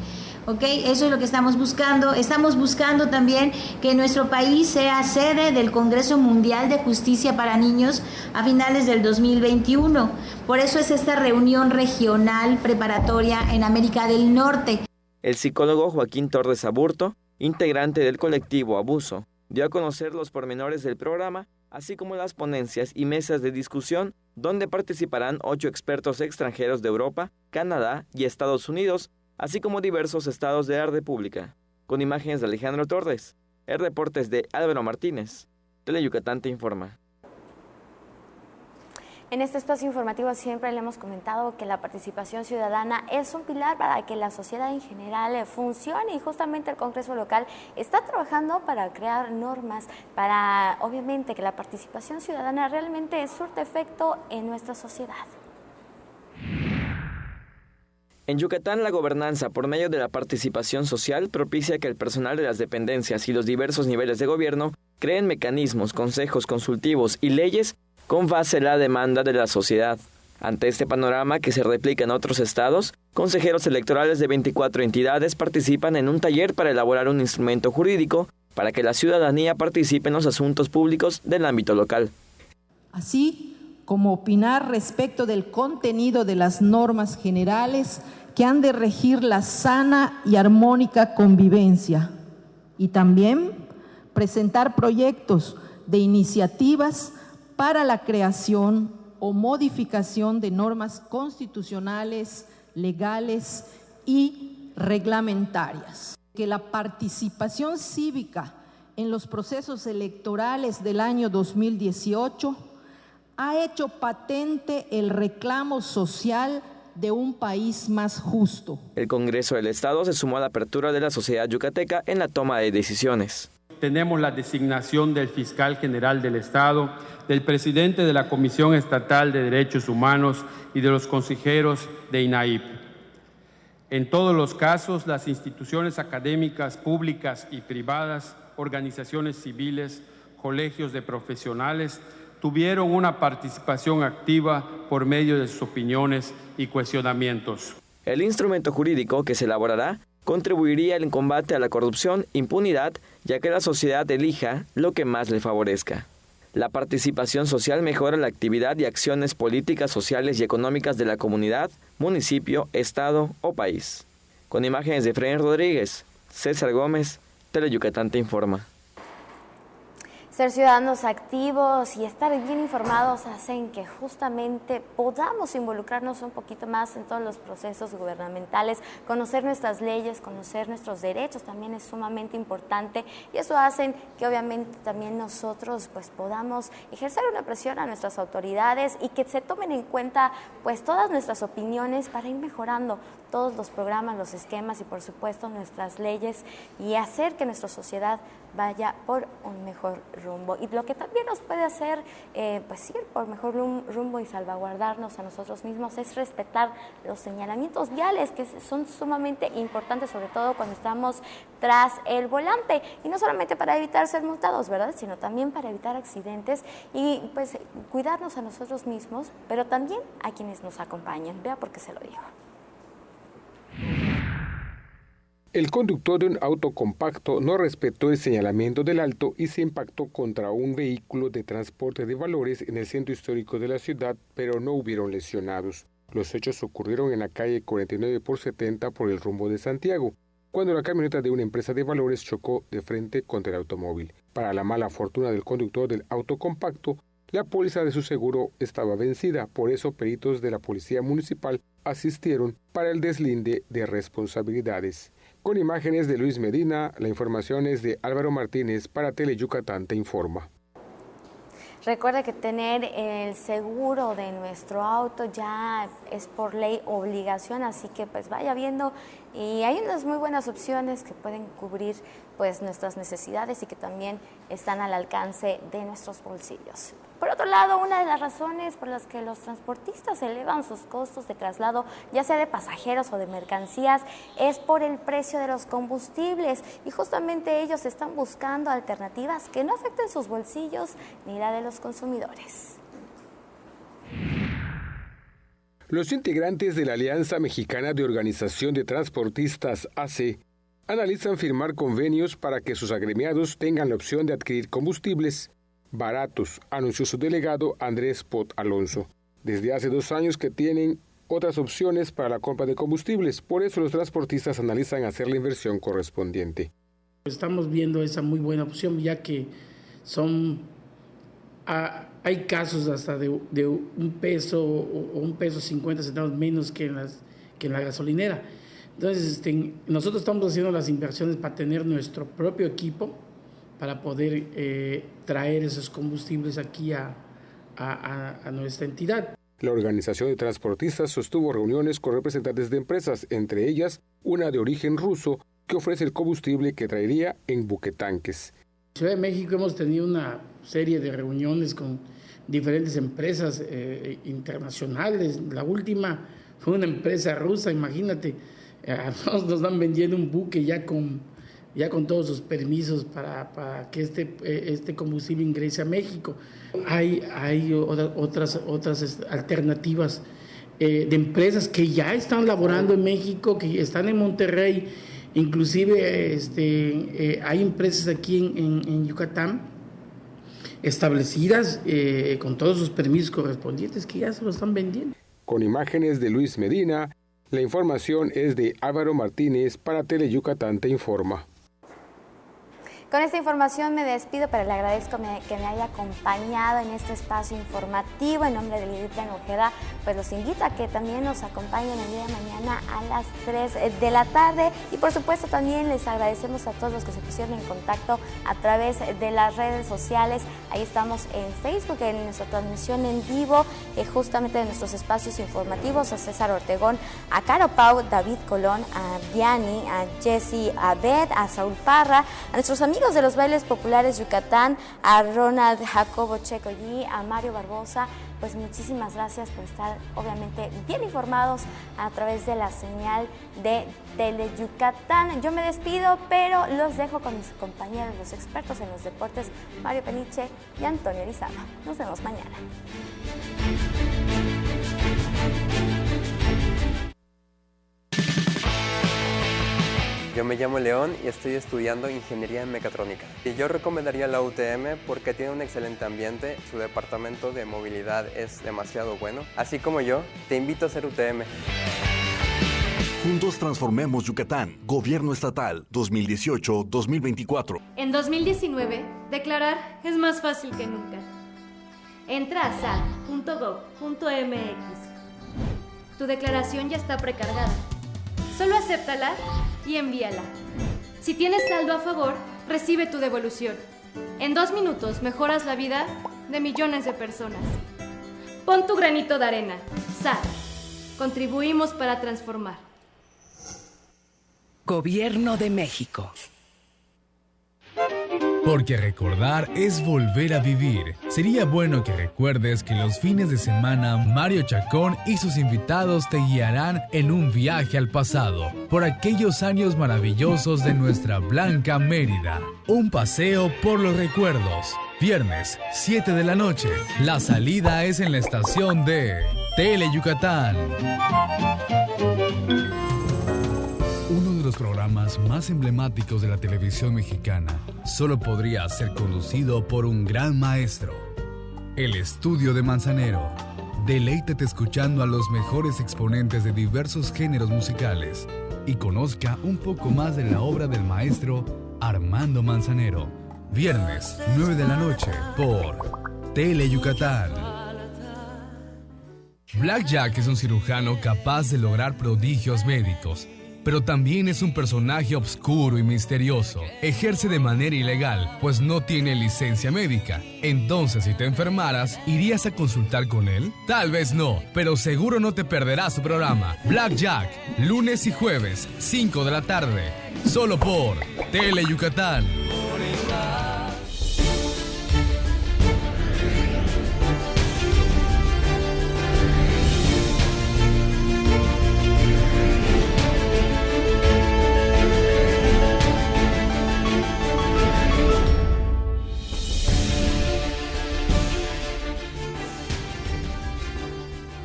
¿Okay? Eso es lo que estamos buscando. Estamos buscando también que nuestro país sea sede del Congreso Mundial de Justicia para Niños a finales del 2021. Por eso es esta reunión regional preparatoria en América del Norte. El psicólogo Joaquín Torres Aburto, integrante del colectivo Abuso, dio a conocer los pormenores del programa, así como las ponencias y mesas de discusión, donde participarán 8 expertos extranjeros de Europa, Canadá y Estados Unidos, así como diversos estados de la República. Con imágenes de Alejandro Torres, el reporte es de Álvaro Martínez. Tele Yucatán te informa. En este espacio informativo siempre le hemos comentado que la participación ciudadana es un pilar para que la sociedad en general funcione, y justamente el Congreso local está trabajando para crear normas para, obviamente, que la participación ciudadana realmente surte efecto en nuestra sociedad. En Yucatán, la gobernanza por medio de la participación social propicia que el personal de las dependencias y los diversos niveles de gobierno creen mecanismos, consejos consultivos y leyes con base en la demanda de la sociedad. Ante este panorama que se replica en otros estados, consejeros electorales de 24 entidades participan en un taller para elaborar un instrumento jurídico para que la ciudadanía participe en los asuntos públicos del ámbito local. Así como opinar respecto del contenido de las normas generales que han de regir la sana y armónica convivencia, y también presentar proyectos de iniciativas para la creación o modificación de normas constitucionales, legales y reglamentarias. Que la participación cívica en los procesos electorales del año 2018 ha hecho patente el reclamo social de un país más justo. El Congreso del Estado se sumó a la apertura de la sociedad yucateca en la toma de decisiones. Tenemos la designación del fiscal general del Estado, del presidente de la Comisión Estatal de Derechos Humanos y de los consejeros de INAIP. En todos los casos, las instituciones académicas públicas y privadas, organizaciones civiles, colegios de profesionales, tuvieron una participación activa por medio de sus opiniones y cuestionamientos. El instrumento jurídico que se elaborará contribuiría al combate a la corrupción, impunidad, ya que la sociedad elija lo que más le favorezca. La participación social mejora la actividad y acciones políticas, sociales y económicas de la comunidad, municipio, estado o país. Con imágenes de Efraín Rodríguez, César Gómez, Teleyucatán te informa. Ser ciudadanos activos y estar bien informados hacen que justamente podamos involucrarnos un poquito más en todos los procesos gubernamentales, conocer nuestras leyes, conocer nuestros derechos también es sumamente importante y eso hace que obviamente también nosotros pues podamos ejercer una presión a nuestras autoridades y que se tomen en cuenta pues todas nuestras opiniones para ir mejorando todos los programas, los esquemas y por supuesto nuestras leyes y hacer que nuestra sociedad vaya por un mejor rumbo. Y lo que también nos puede hacer pues ir por mejor rumbo y salvaguardarnos a nosotros mismos es respetar los señalamientos viales que son sumamente importantes, sobre todo cuando estamos tras el volante y no solamente para evitar ser multados, ¿verdad? Sino también para evitar accidentes y pues cuidarnos a nosotros mismos, pero también a quienes nos acompañan. Vea por qué se lo digo. El conductor de un auto compacto no respetó el señalamiento del alto y se impactó contra un vehículo de transporte de valores en el centro histórico de la ciudad, pero no hubieron lesionados. Los hechos ocurrieron en la calle 49 por 70 por el rumbo de Santiago, cuando la camioneta de una empresa de valores chocó de frente contra el automóvil. Para la mala fortuna del conductor del auto compacto, la póliza de su seguro estaba vencida, por eso peritos de la Policía Municipal asistieron para el deslinde de responsabilidades. Con imágenes de Luis Medina, la información es de Álvaro Martínez para Teleyucatán te informa. Recuerde que tener el seguro de nuestro auto ya es por ley obligación, así que pues vaya viendo y hay unas muy buenas opciones que pueden cubrir pues nuestras necesidades y que también están al alcance de nuestros bolsillos. Por otro lado, una de las razones por las que los transportistas elevan sus costos de traslado, ya sea de pasajeros o de mercancías, es por el precio de los combustibles y justamente ellos están buscando alternativas que no afecten sus bolsillos ni la de los consumidores. Los integrantes de la Alianza Mexicana de Organización de Transportistas, ACE, analizan firmar convenios para que sus agremiados tengan la opción de adquirir combustibles baratos, anunció su delegado Andrés Pot Alonso. Desde hace 2 años que tienen otras opciones para la compra de combustibles, por eso los transportistas analizan hacer la inversión correspondiente. Estamos viendo esa muy buena opción, ya que hay casos hasta de $1 o $1.50 menos que en la gasolinera. Entonces, nosotros estamos haciendo las inversiones para tener nuestro propio equipo para poder traer esos combustibles aquí a nuestra entidad. La Organización de Transportistas sostuvo reuniones con representantes de empresas, entre ellas una de origen ruso que ofrece el combustible que traería en buquetanques. En Ciudad de México hemos tenido una serie de reuniones con diferentes empresas internacionales. La última fue una empresa rusa, imagínate, nos están vendiendo un buque ya con todos los permisos para que este combustible ingrese a México. Hay otras alternativas de empresas que ya están laborando en México, que están en Monterrey. Inclusive hay empresas aquí en Yucatán establecidas con todos sus permisos correspondientes que ya se lo están vendiendo. Con imágenes de Luis Medina, la información es de Álvaro Martínez para Teleyucatán te informa. Con esta información me despido, pero le agradezco que me haya acompañado en este espacio informativo. En nombre de Lidith Ojeda, pues los invito a que también nos acompañen el día de mañana a las 3 de la tarde. Y por supuesto también les agradecemos a todos los que se pusieron en contacto a través de las redes sociales. Ahí estamos en Facebook, en nuestra transmisión en vivo, justamente de nuestros espacios informativos. A César Ortegón, a Caro Pau, David Colón, a Diani, a Jessy Abed, a Saúl Parra, a nuestros amigos amigos de los bailes populares Yucatán, a Ronald Jacobo Checo y a Mario Barbosa, pues muchísimas gracias por estar obviamente bien informados a través de la señal de Teleyucatán. Yo me despido, pero los dejo con mis compañeros, los expertos en los deportes, Mario Peniche y Antonio Orizaba. Nos vemos mañana. Yo me llamo León y estoy estudiando Ingeniería en Mecatrónica. Y yo recomendaría la UTM porque tiene un excelente ambiente, su departamento de movilidad es demasiado bueno. Así como yo, te invito a ser UTM. Juntos transformemos Yucatán. Gobierno Estatal 2018-2024. En 2019, declarar es más fácil que nunca. Entra a sal.gov.mx. Tu declaración ya está precargada. Solo acéptala y envíala. Si tienes saldo a favor, recibe tu devolución. En 2 minutos mejoras la vida de millones de personas. Pon tu granito de arena. SAT. Contribuimos para transformar. Gobierno de México. Porque recordar es volver a vivir. Sería bueno que recuerdes que los fines de semana Mario Chacón y sus invitados te guiarán en un viaje al pasado, por aquellos años maravillosos de nuestra blanca Mérida. Un paseo por los recuerdos. Viernes, 7 de la noche. La salida es en la estación de Teleyucatán. Uno de los programas más emblemáticos de la televisión mexicana solo podría ser conducido por un gran maestro. El Estudio de Manzanero. Deleítate escuchando a los mejores exponentes de diversos géneros musicales y conozca un poco más de la obra del maestro Armando Manzanero. Viernes, 9 de la noche por Teleyucatán. Black Jack es un cirujano capaz de lograr prodigios médicos, pero también es un personaje oscuro y misterioso. Ejerce de manera ilegal, pues no tiene licencia médica. Entonces, si te enfermaras, ¿irías a consultar con él? Tal vez no, pero seguro no te perderás su programa. Black Jack, lunes y jueves, 5 de la tarde, solo por Teleyucatán.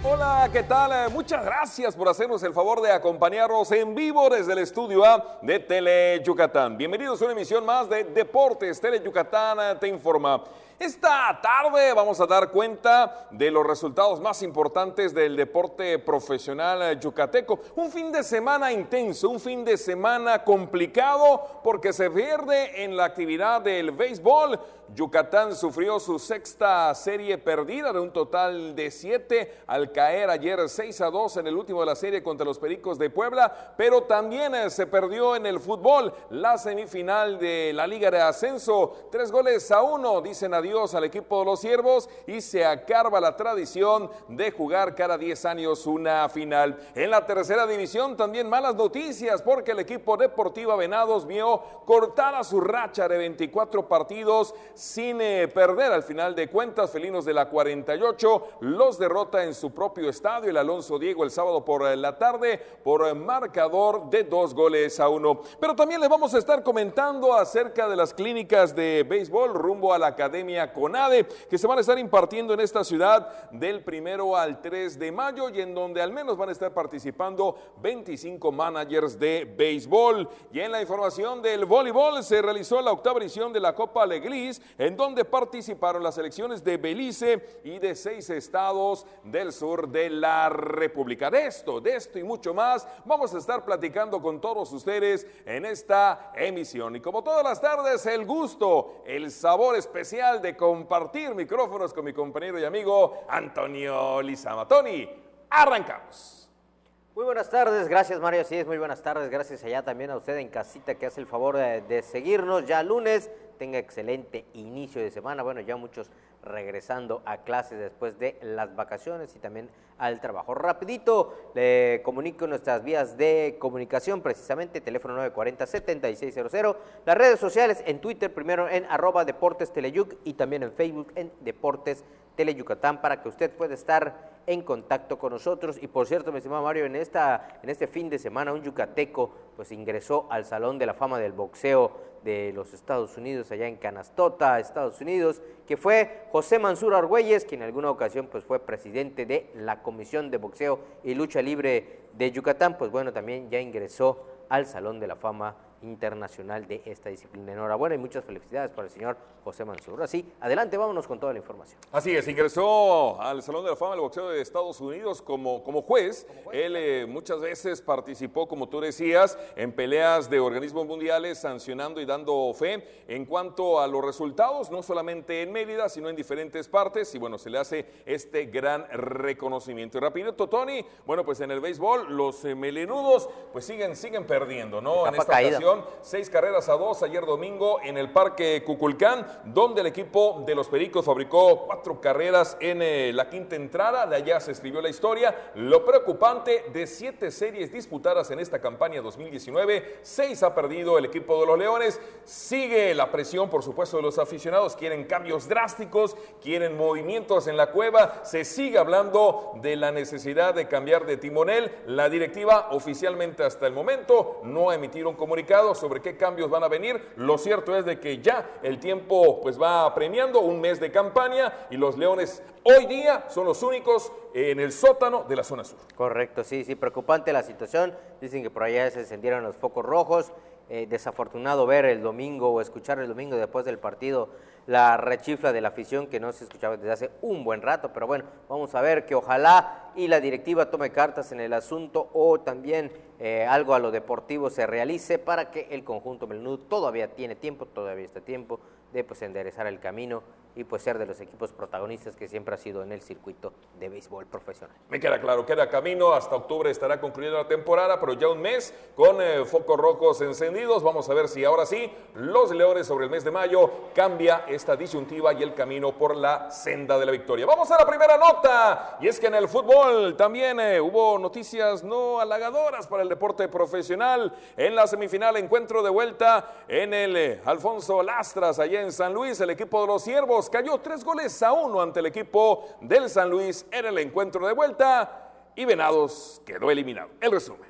Hola, ¿qué tal? Muchas gracias por hacernos el favor de acompañarnos en vivo desde el estudio A de Teleyucatán. Bienvenidos a una emisión más de Deportes. Teleyucatán te informa. Esta tarde vamos a dar cuenta de los resultados más importantes del deporte profesional yucateco. Un fin de semana intenso, un fin de semana complicado porque se pierde en la actividad del béisbol. Yucatán sufrió su 6ª serie perdida de un total de 7 al caer ayer 6-2 en el último de la serie contra los Pericos de Puebla, pero también se perdió en el fútbol la semifinal de la Liga de Ascenso. 3-1 dicen adiós al equipo de los Ciervos y se acaba la tradición de jugar cada 10 años una final. En la tercera división también malas noticias porque el equipo Deportiva Venados vio cortada su racha de 24 partidos sin perder. Al final de cuentas, Felinos de la 48 los derrota en su propio estadio, el Alonso Diego, el sábado por la tarde, por marcador de 2-1. Pero también les vamos a estar comentando acerca de las clínicas de béisbol rumbo a la Academia CONADE, que se van a estar impartiendo en esta ciudad del 1 al 3 de mayo y en donde al menos van a estar participando 25 managers de béisbol. Y en la información del voleibol se realizó la 8ª edición de la Copa Leglis, en donde participaron las selecciones de Belice y de 6 estados del sur de la República. De esto y mucho más vamos a estar platicando con todos ustedes en esta emisión. Y como todas las tardes, el gusto, el sabor especial de compartir micrófonos con mi compañero y amigo Antonio Lizama. Tony, arrancamos. Muy buenas tardes, gracias Mario, así es, muy buenas tardes, gracias allá también a usted en casita que hace el favor de seguirnos ya lunes, tenga excelente inicio de semana, bueno, ya muchos regresando a clases después de las vacaciones y también al trabajo. Rapidito, le comunico nuestras vías de comunicación, precisamente teléfono 940-7600, las redes sociales en Twitter, primero en @DeportesTeleyuc y también en Facebook en Deportes Teleyucatán, para que usted pueda estar en contacto con nosotros. Y por cierto, mi estimado Mario, en este fin de semana un yucateco pues ingresó al Salón de la Fama del Boxeo de los Estados Unidos, allá en Canastota, Estados Unidos, que fue José Mansur Argüelles, quien en alguna ocasión pues fue presidente de la Comisión de Boxeo y Lucha Libre de Yucatán, pues bueno, también ya ingresó al Salón de la Fama internacional de esta disciplina. Enhorabuena y muchas felicidades para el señor José Mansur. Así, adelante, vámonos con toda la información. Así es, ingresó al Salón de la Fama del Boxeo de Estados Unidos como juez. Él muchas veces participó, como tú decías, en peleas de organismos mundiales, sancionando y dando fe en cuanto a los resultados, no solamente en Mérida, sino en diferentes partes, y bueno, se le hace este gran reconocimiento. Y rapidito, Tony, bueno, pues en el béisbol, los melenudos pues siguen perdiendo, ¿no? En esta ocasión, 6-2 ayer domingo en el Parque Cuculcán, donde el equipo de los Pericos fabricó 4 carreras en la quinta entrada. De allá se escribió la historia. Lo preocupante, de 7 series disputadas en esta campaña 2019, 6 ha perdido el equipo de los Leones. Sigue la presión, por supuesto, de los aficionados. Quieren cambios drásticos, quieren movimientos en la cueva. Se sigue hablando de la necesidad de cambiar de timonel. La directiva oficialmente hasta el momento no ha emitido un comunicado sobre qué cambios van a venir. Lo cierto es de que ya el tiempo pues va apremiando, un mes de campaña, y los Leones hoy día son los únicos en el sótano de la zona sur. Correcto, sí, preocupante la situación. Dicen que por allá se encendieron los focos rojos. Desafortunado ver el domingo o escuchar el domingo después del partido la rechifla de la afición, que no se escuchaba desde hace un buen rato, pero bueno, vamos a ver que ojalá y la directiva tome cartas en el asunto, o también algo a lo deportivo se realice para que el conjunto melenudo todavía está tiempo de pues enderezar el camino y pues ser de los equipos protagonistas que siempre ha sido en el circuito de béisbol profesional. Me queda claro, queda camino, hasta octubre estará concluyendo la temporada, pero ya un mes con focos rojos encendidos. Vamos a ver si ahora sí los Leones sobre el mes de mayo cambia esta disyuntiva y el camino por la senda de la victoria. Vamos a la primera nota, y es que en el fútbol también hubo noticias no halagadoras para el deporte profesional. En la semifinal, encuentro de vuelta en el Alfonso Lastras, allá en San Luis, el equipo de los Ciervos cayó 3-1 ante el equipo del San Luis en el encuentro de vuelta, y Venados quedó eliminado. El resumen.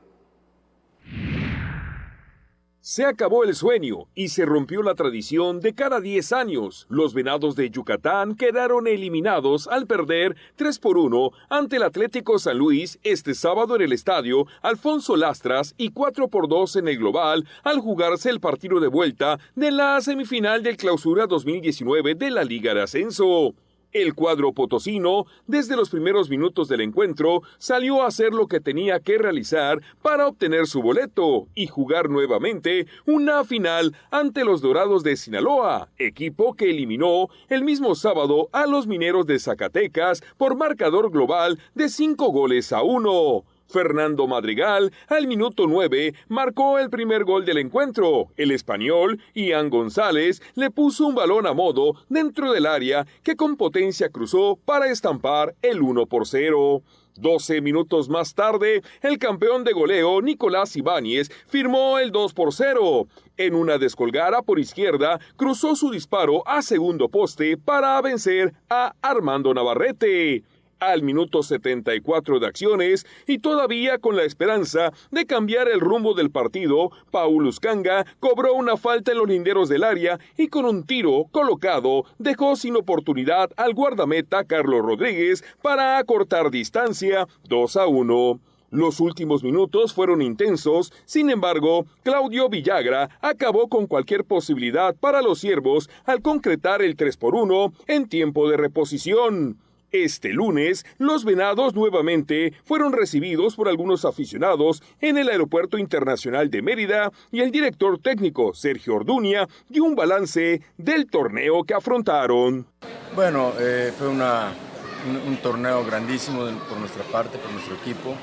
Se acabó el sueño y se rompió la tradición de cada 10 años. Los Venados de Yucatán quedaron eliminados al perder 3-1 ante el Atlético San Luis este sábado en el estadio Alfonso Lastras y 4-2 en el global al jugarse el partido de vuelta de la semifinal del Clausura 2019 de la Liga de Ascenso. El cuadro potosino, desde los primeros minutos del encuentro, salió a hacer lo que tenía que realizar para obtener su boleto y jugar nuevamente una final ante los Dorados de Sinaloa, equipo que eliminó el mismo sábado a los Mineros de Zacatecas por marcador global de 5-1. Fernando Madrigal, al minuto 9, marcó el primer gol del encuentro. El español, Ian González, le puso un balón a modo dentro del área que con potencia cruzó para estampar el 1-0. 12 minutos más tarde, el campeón de goleo, Nicolás Ibáñez, firmó el 2-0. En una descolgada por izquierda, cruzó su disparo a segundo poste para vencer a Armando Navarrete. Al minuto 74 de acciones, y todavía con la esperanza de cambiar el rumbo del partido, Paul Uscanga cobró una falta en los linderos del área y con un tiro colocado dejó sin oportunidad al guardameta Carlos Rodríguez para acortar distancia 2-1. Los últimos minutos fueron intensos, sin embargo, Claudio Villagra acabó con cualquier posibilidad para los Ciervos al concretar el 3-1 en tiempo de reposición. Este lunes, los Venados nuevamente fueron recibidos por algunos aficionados en el Aeropuerto Internacional de Mérida, y el director técnico, Sergio Orduña, dio un balance del torneo que afrontaron. Bueno, fue un torneo grandísimo por nuestra parte, por nuestro equipo.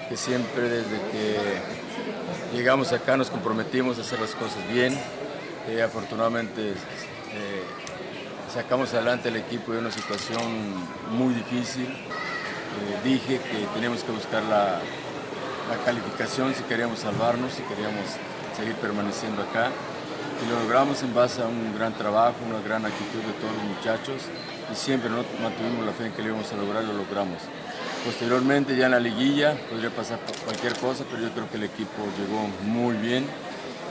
que siempre desde que llegamos acá nos comprometimos a hacer las cosas bien. Afortunadamente sacamos adelante el equipo de una situación muy difícil. Dije que teníamos que buscar la calificación si queríamos salvarnos, si queríamos seguir permaneciendo acá. Y lo logramos en base a un gran trabajo, una gran actitud de todos los muchachos y siempre mantuvimos la fe en que lo íbamos a lograr, lo logramos. Posteriormente ya en la liguilla podría pasar cualquier cosa, pero yo creo que el equipo llegó muy bien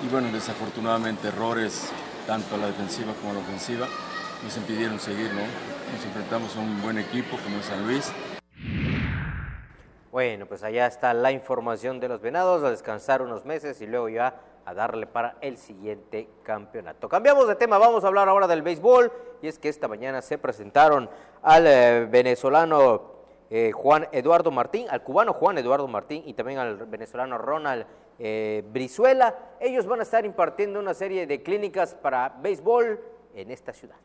y bueno, desafortunadamente errores tanto a la defensiva como a la ofensiva nos impidieron seguir, ¿no? Nos enfrentamos a un buen equipo como San Luis. Bueno, pues allá está la información de los Venados, a descansar unos meses y luego ya a darle para el siguiente campeonato. Cambiamos de tema, vamos a hablar ahora del béisbol, y es que esta mañana se presentaron al venezolano Juan Eduardo Martín, al cubano Juan Eduardo Martín y también al venezolano Ronald Brizuela. Ellos van a estar impartiendo una serie de clínicas para béisbol en esta ciudad.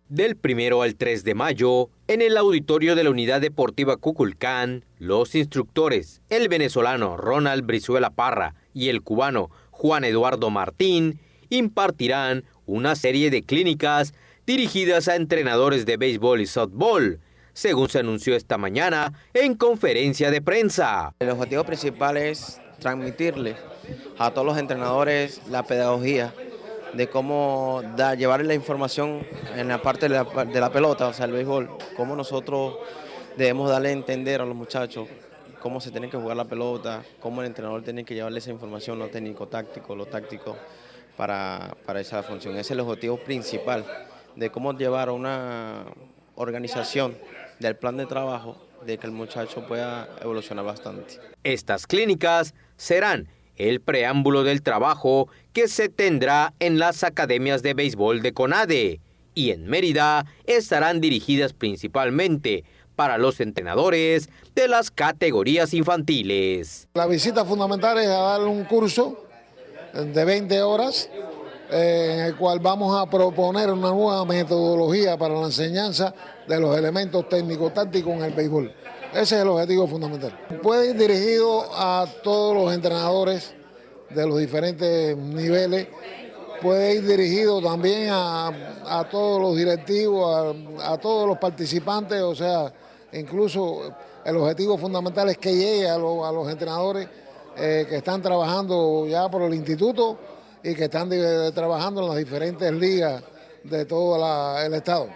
Del 1 al 3 de mayo, en el auditorio de la Unidad Deportiva Cuculcán, los instructores, el venezolano Ronald Brizuela Parra y el cubano Juan Eduardo Martín, impartirán una serie de clínicas dirigidas a entrenadores de béisbol y softball, según se anunció esta mañana en conferencia de prensa. El objetivo principal es transmitirle a todos los entrenadores la pedagogía de cómo llevar la información en la parte de la pelota, o sea, el béisbol, cómo nosotros debemos darle a entender a los muchachos cómo se tiene que jugar la pelota, cómo el entrenador tiene que llevarle esa información, lo técnico-táctico, lo táctico para esa función. Ese es el objetivo principal de cómo llevar una organización del plan de trabajo de que el muchacho pueda evolucionar bastante. Estas clínicas serán el preámbulo del trabajo que se tendrá en las academias de béisbol de CONADE y en Mérida estarán dirigidas principalmente para los entrenadores de las categorías infantiles. La visita fundamental es a darle un curso de 20 horas en el cual vamos a proponer una nueva metodología para la enseñanza de los elementos técnico-tácticos en el béisbol. Ese es el objetivo fundamental. Puede ir dirigido a todos los entrenadores de los diferentes niveles, puede ir dirigido también a todos los directivos, a todos los participantes, o sea, incluso el objetivo fundamental es que llegue a los entrenadores que están trabajando ya por el instituto y que están trabajando en las diferentes ligas de todo el estado.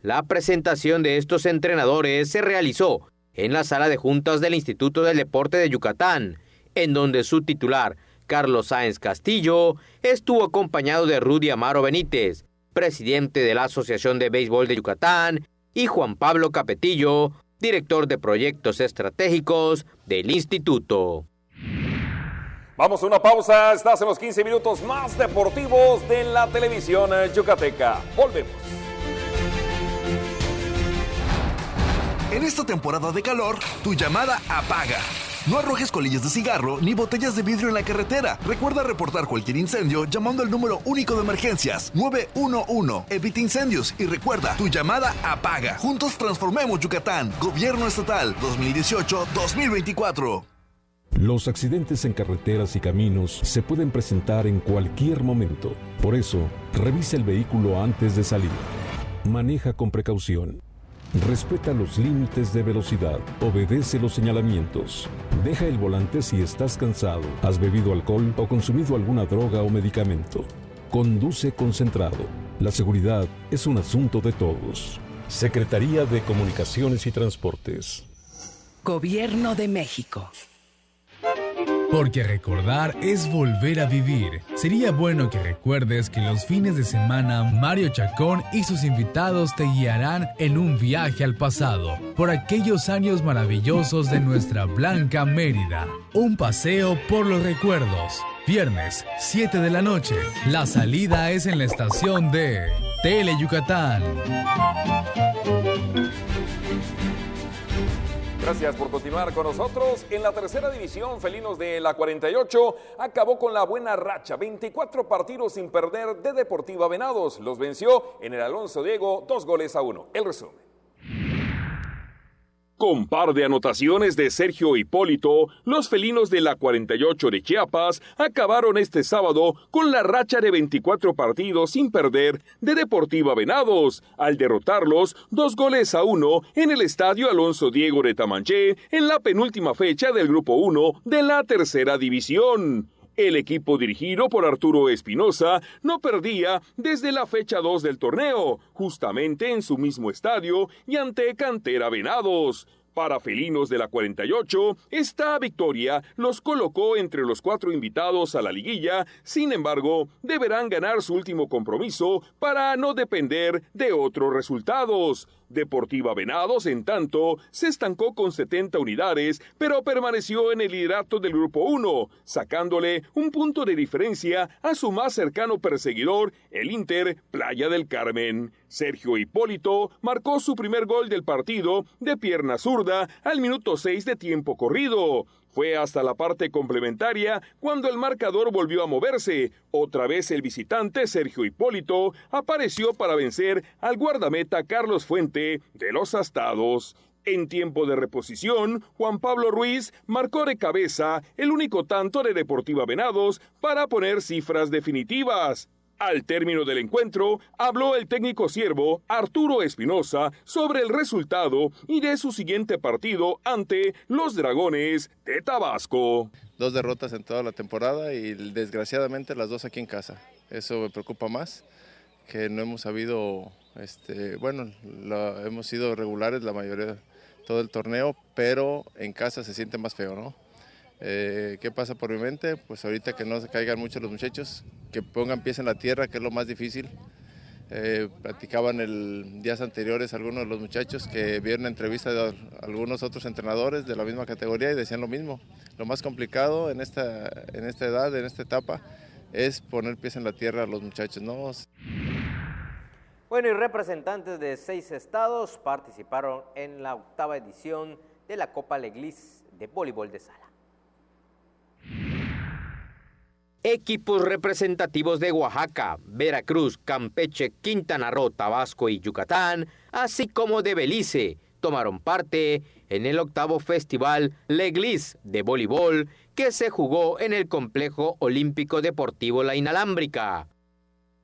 La presentación de estos entrenadores se realizó en la sala de juntas del Instituto del Deporte de Yucatán, en donde su titular, Carlos Sáenz Castillo, estuvo acompañado de Rudy Amaro Benítez, presidente de la Asociación de Béisbol de Yucatán, y Juan Pablo Capetillo, director de proyectos estratégicos del instituto. Vamos a una pausa, estás en los 15 minutos más deportivos de la televisión yucateca. Volvemos. En esta temporada de calor, tu llamada apaga. No arrojes colillas de cigarro ni botellas de vidrio en la carretera. Recuerda reportar cualquier incendio llamando al número único de emergencias 911. Evita incendios y recuerda, tu llamada apaga. Juntos transformemos Yucatán. Gobierno Estatal 2018-2024. Los accidentes en carreteras y caminos se pueden presentar en cualquier momento. Por eso, revisa el vehículo antes de salir. Maneja con precaución. Respeta los límites de velocidad. Obedece los señalamientos. Deja el volante si estás cansado, has bebido alcohol o consumido alguna droga o medicamento. Conduce concentrado. La seguridad es un asunto de todos. Secretaría de Comunicaciones y Transportes. Gobierno de México. Porque recordar es volver a vivir. Sería bueno que recuerdes que los fines de semana Mario Chacón y sus invitados te guiarán en un viaje al pasado, por aquellos años maravillosos de nuestra blanca Mérida. Un paseo por los recuerdos. Viernes, 7 de la noche. La salida es en la estación de Tele Yucatán. Gracias por continuar con nosotros. En la tercera división, Felinos de la 48 acabó con la buena racha, 24 partidos sin perder de Deportiva Venados. Los venció en el Alonso Diego 2-1. El resumen. Con par de anotaciones de Sergio Hipólito, los felinos de la 48 de Chiapas acabaron este sábado con la racha de 24 partidos sin perder de Deportiva Venados, al derrotarlos 2-1 en el Estadio Alonso Diego de Tamanché en la penúltima fecha del Grupo 1 de la Tercera División. El equipo dirigido por Arturo Espinosa no perdía desde la fecha 2 del torneo, justamente en su mismo estadio y ante Cantera Venados. Para felinos de la 48, esta victoria los colocó entre los 4 invitados a la liguilla, sin embargo, deberán ganar su último compromiso para no depender de otros resultados. Deportiva Venados, en tanto, se estancó con 70 unidades, pero permaneció en el liderato del Grupo 1, sacándole un punto de diferencia a su más cercano perseguidor, el Inter Playa del Carmen. Sergio Hipólito marcó su primer gol del partido de pierna zurda al minuto 6 de tiempo corrido. Fue hasta la parte complementaria cuando el marcador volvió a moverse. Otra vez el visitante Sergio Hipólito apareció para vencer al guardameta Carlos Fuente de los Astados. En tiempo de reposición, Juan Pablo Ruiz marcó de cabeza el único tanto de Deportiva Venados para poner cifras definitivas. Al término del encuentro, habló el técnico ciervo Arturo Espinosa sobre el resultado y de su siguiente partido ante los Dragones de Tabasco. 2 derrotas en toda la temporada y desgraciadamente las 2 aquí en casa. Eso me preocupa más, que no hemos sabido, hemos sido regulares la mayoría, todo el torneo, pero en casa se siente más feo, ¿no? ¿Qué pasa por mi mente? Pues ahorita que no se caigan mucho los muchachos, que pongan pies en la tierra, que es lo más difícil. Platicaban días anteriores algunos de los muchachos que vieron entrevistas de algunos otros entrenadores de la misma categoría y decían lo mismo. Lo más complicado en esta edad, en esta etapa, es poner pies en la tierra a los muchachos, ¿no? Bueno, y representantes de 6 estados participaron en la 8ª edición de la Copa Leglis de voleibol de sala. Equipos representativos de Oaxaca, Veracruz, Campeche, Quintana Roo, Tabasco y Yucatán, así como de Belice, tomaron parte en el 8º Festival Leglis de voleibol que se jugó en el Complejo Olímpico Deportivo La Inalámbrica.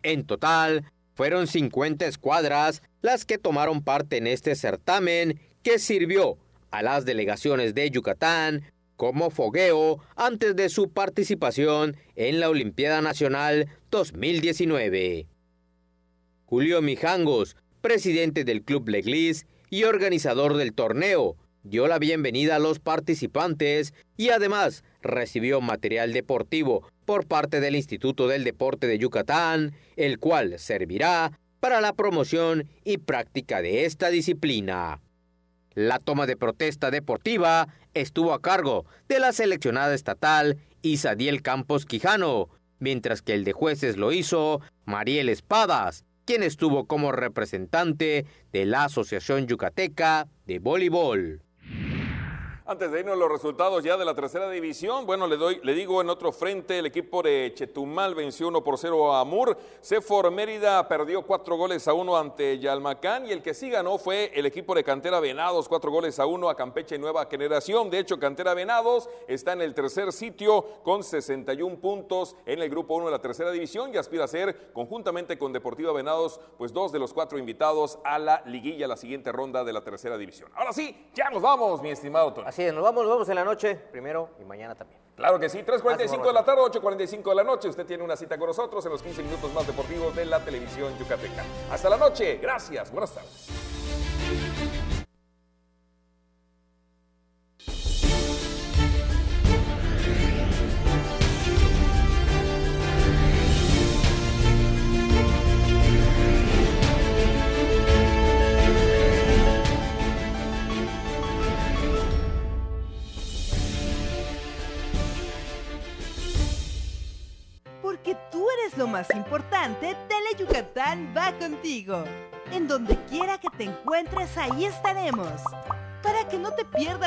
En total, fueron 50 escuadras las que tomaron parte en este certamen que sirvió a las delegaciones de Yucatán como fogueo antes de su participación en la Olimpiada Nacional 2019. Julio Mijangos, presidente del Club Leglis y organizador del torneo, dio la bienvenida a los participantes y además recibió material deportivo por parte del Instituto del Deporte de Yucatán, el cual servirá para la promoción y práctica de esta disciplina. La toma de protesta deportiva estuvo a cargo de la seleccionada estatal Isadiel Campos Quijano, mientras que el de jueces lo hizo Mariel Espadas, quien estuvo como representante de la Asociación Yucateca de Voleibol. Antes de irnos a los resultados ya de la tercera división, bueno, le digo en otro frente, el equipo de Chetumal venció 1-0 a Amur, Sefor Mérida perdió 4-1 ante Yalmacán y el que sí ganó fue el equipo de Cantera Venados, 4-1 a Campeche Nueva Generación. De hecho, Cantera Venados está en el tercer sitio con 61 puntos en el grupo 1 de la tercera división y aspira a ser, conjuntamente con Deportiva Venados, pues 2 de los 4 invitados a la liguilla, la siguiente ronda de la tercera división. Ahora sí, ya nos vamos, mi estimado Tony. Así es, nos vemos en la noche, primero y mañana también. Claro que sí, 3:45 de la tarde, 8:45 de la noche. Usted tiene una cita con nosotros en los 15 minutos más deportivos de la televisión yucateca. Hasta la noche, gracias, buenas tardes. Porque tú eres lo más importante, Tele Yucatán va contigo. En donde quiera que te encuentres, ahí estaremos. Para que no te pierdas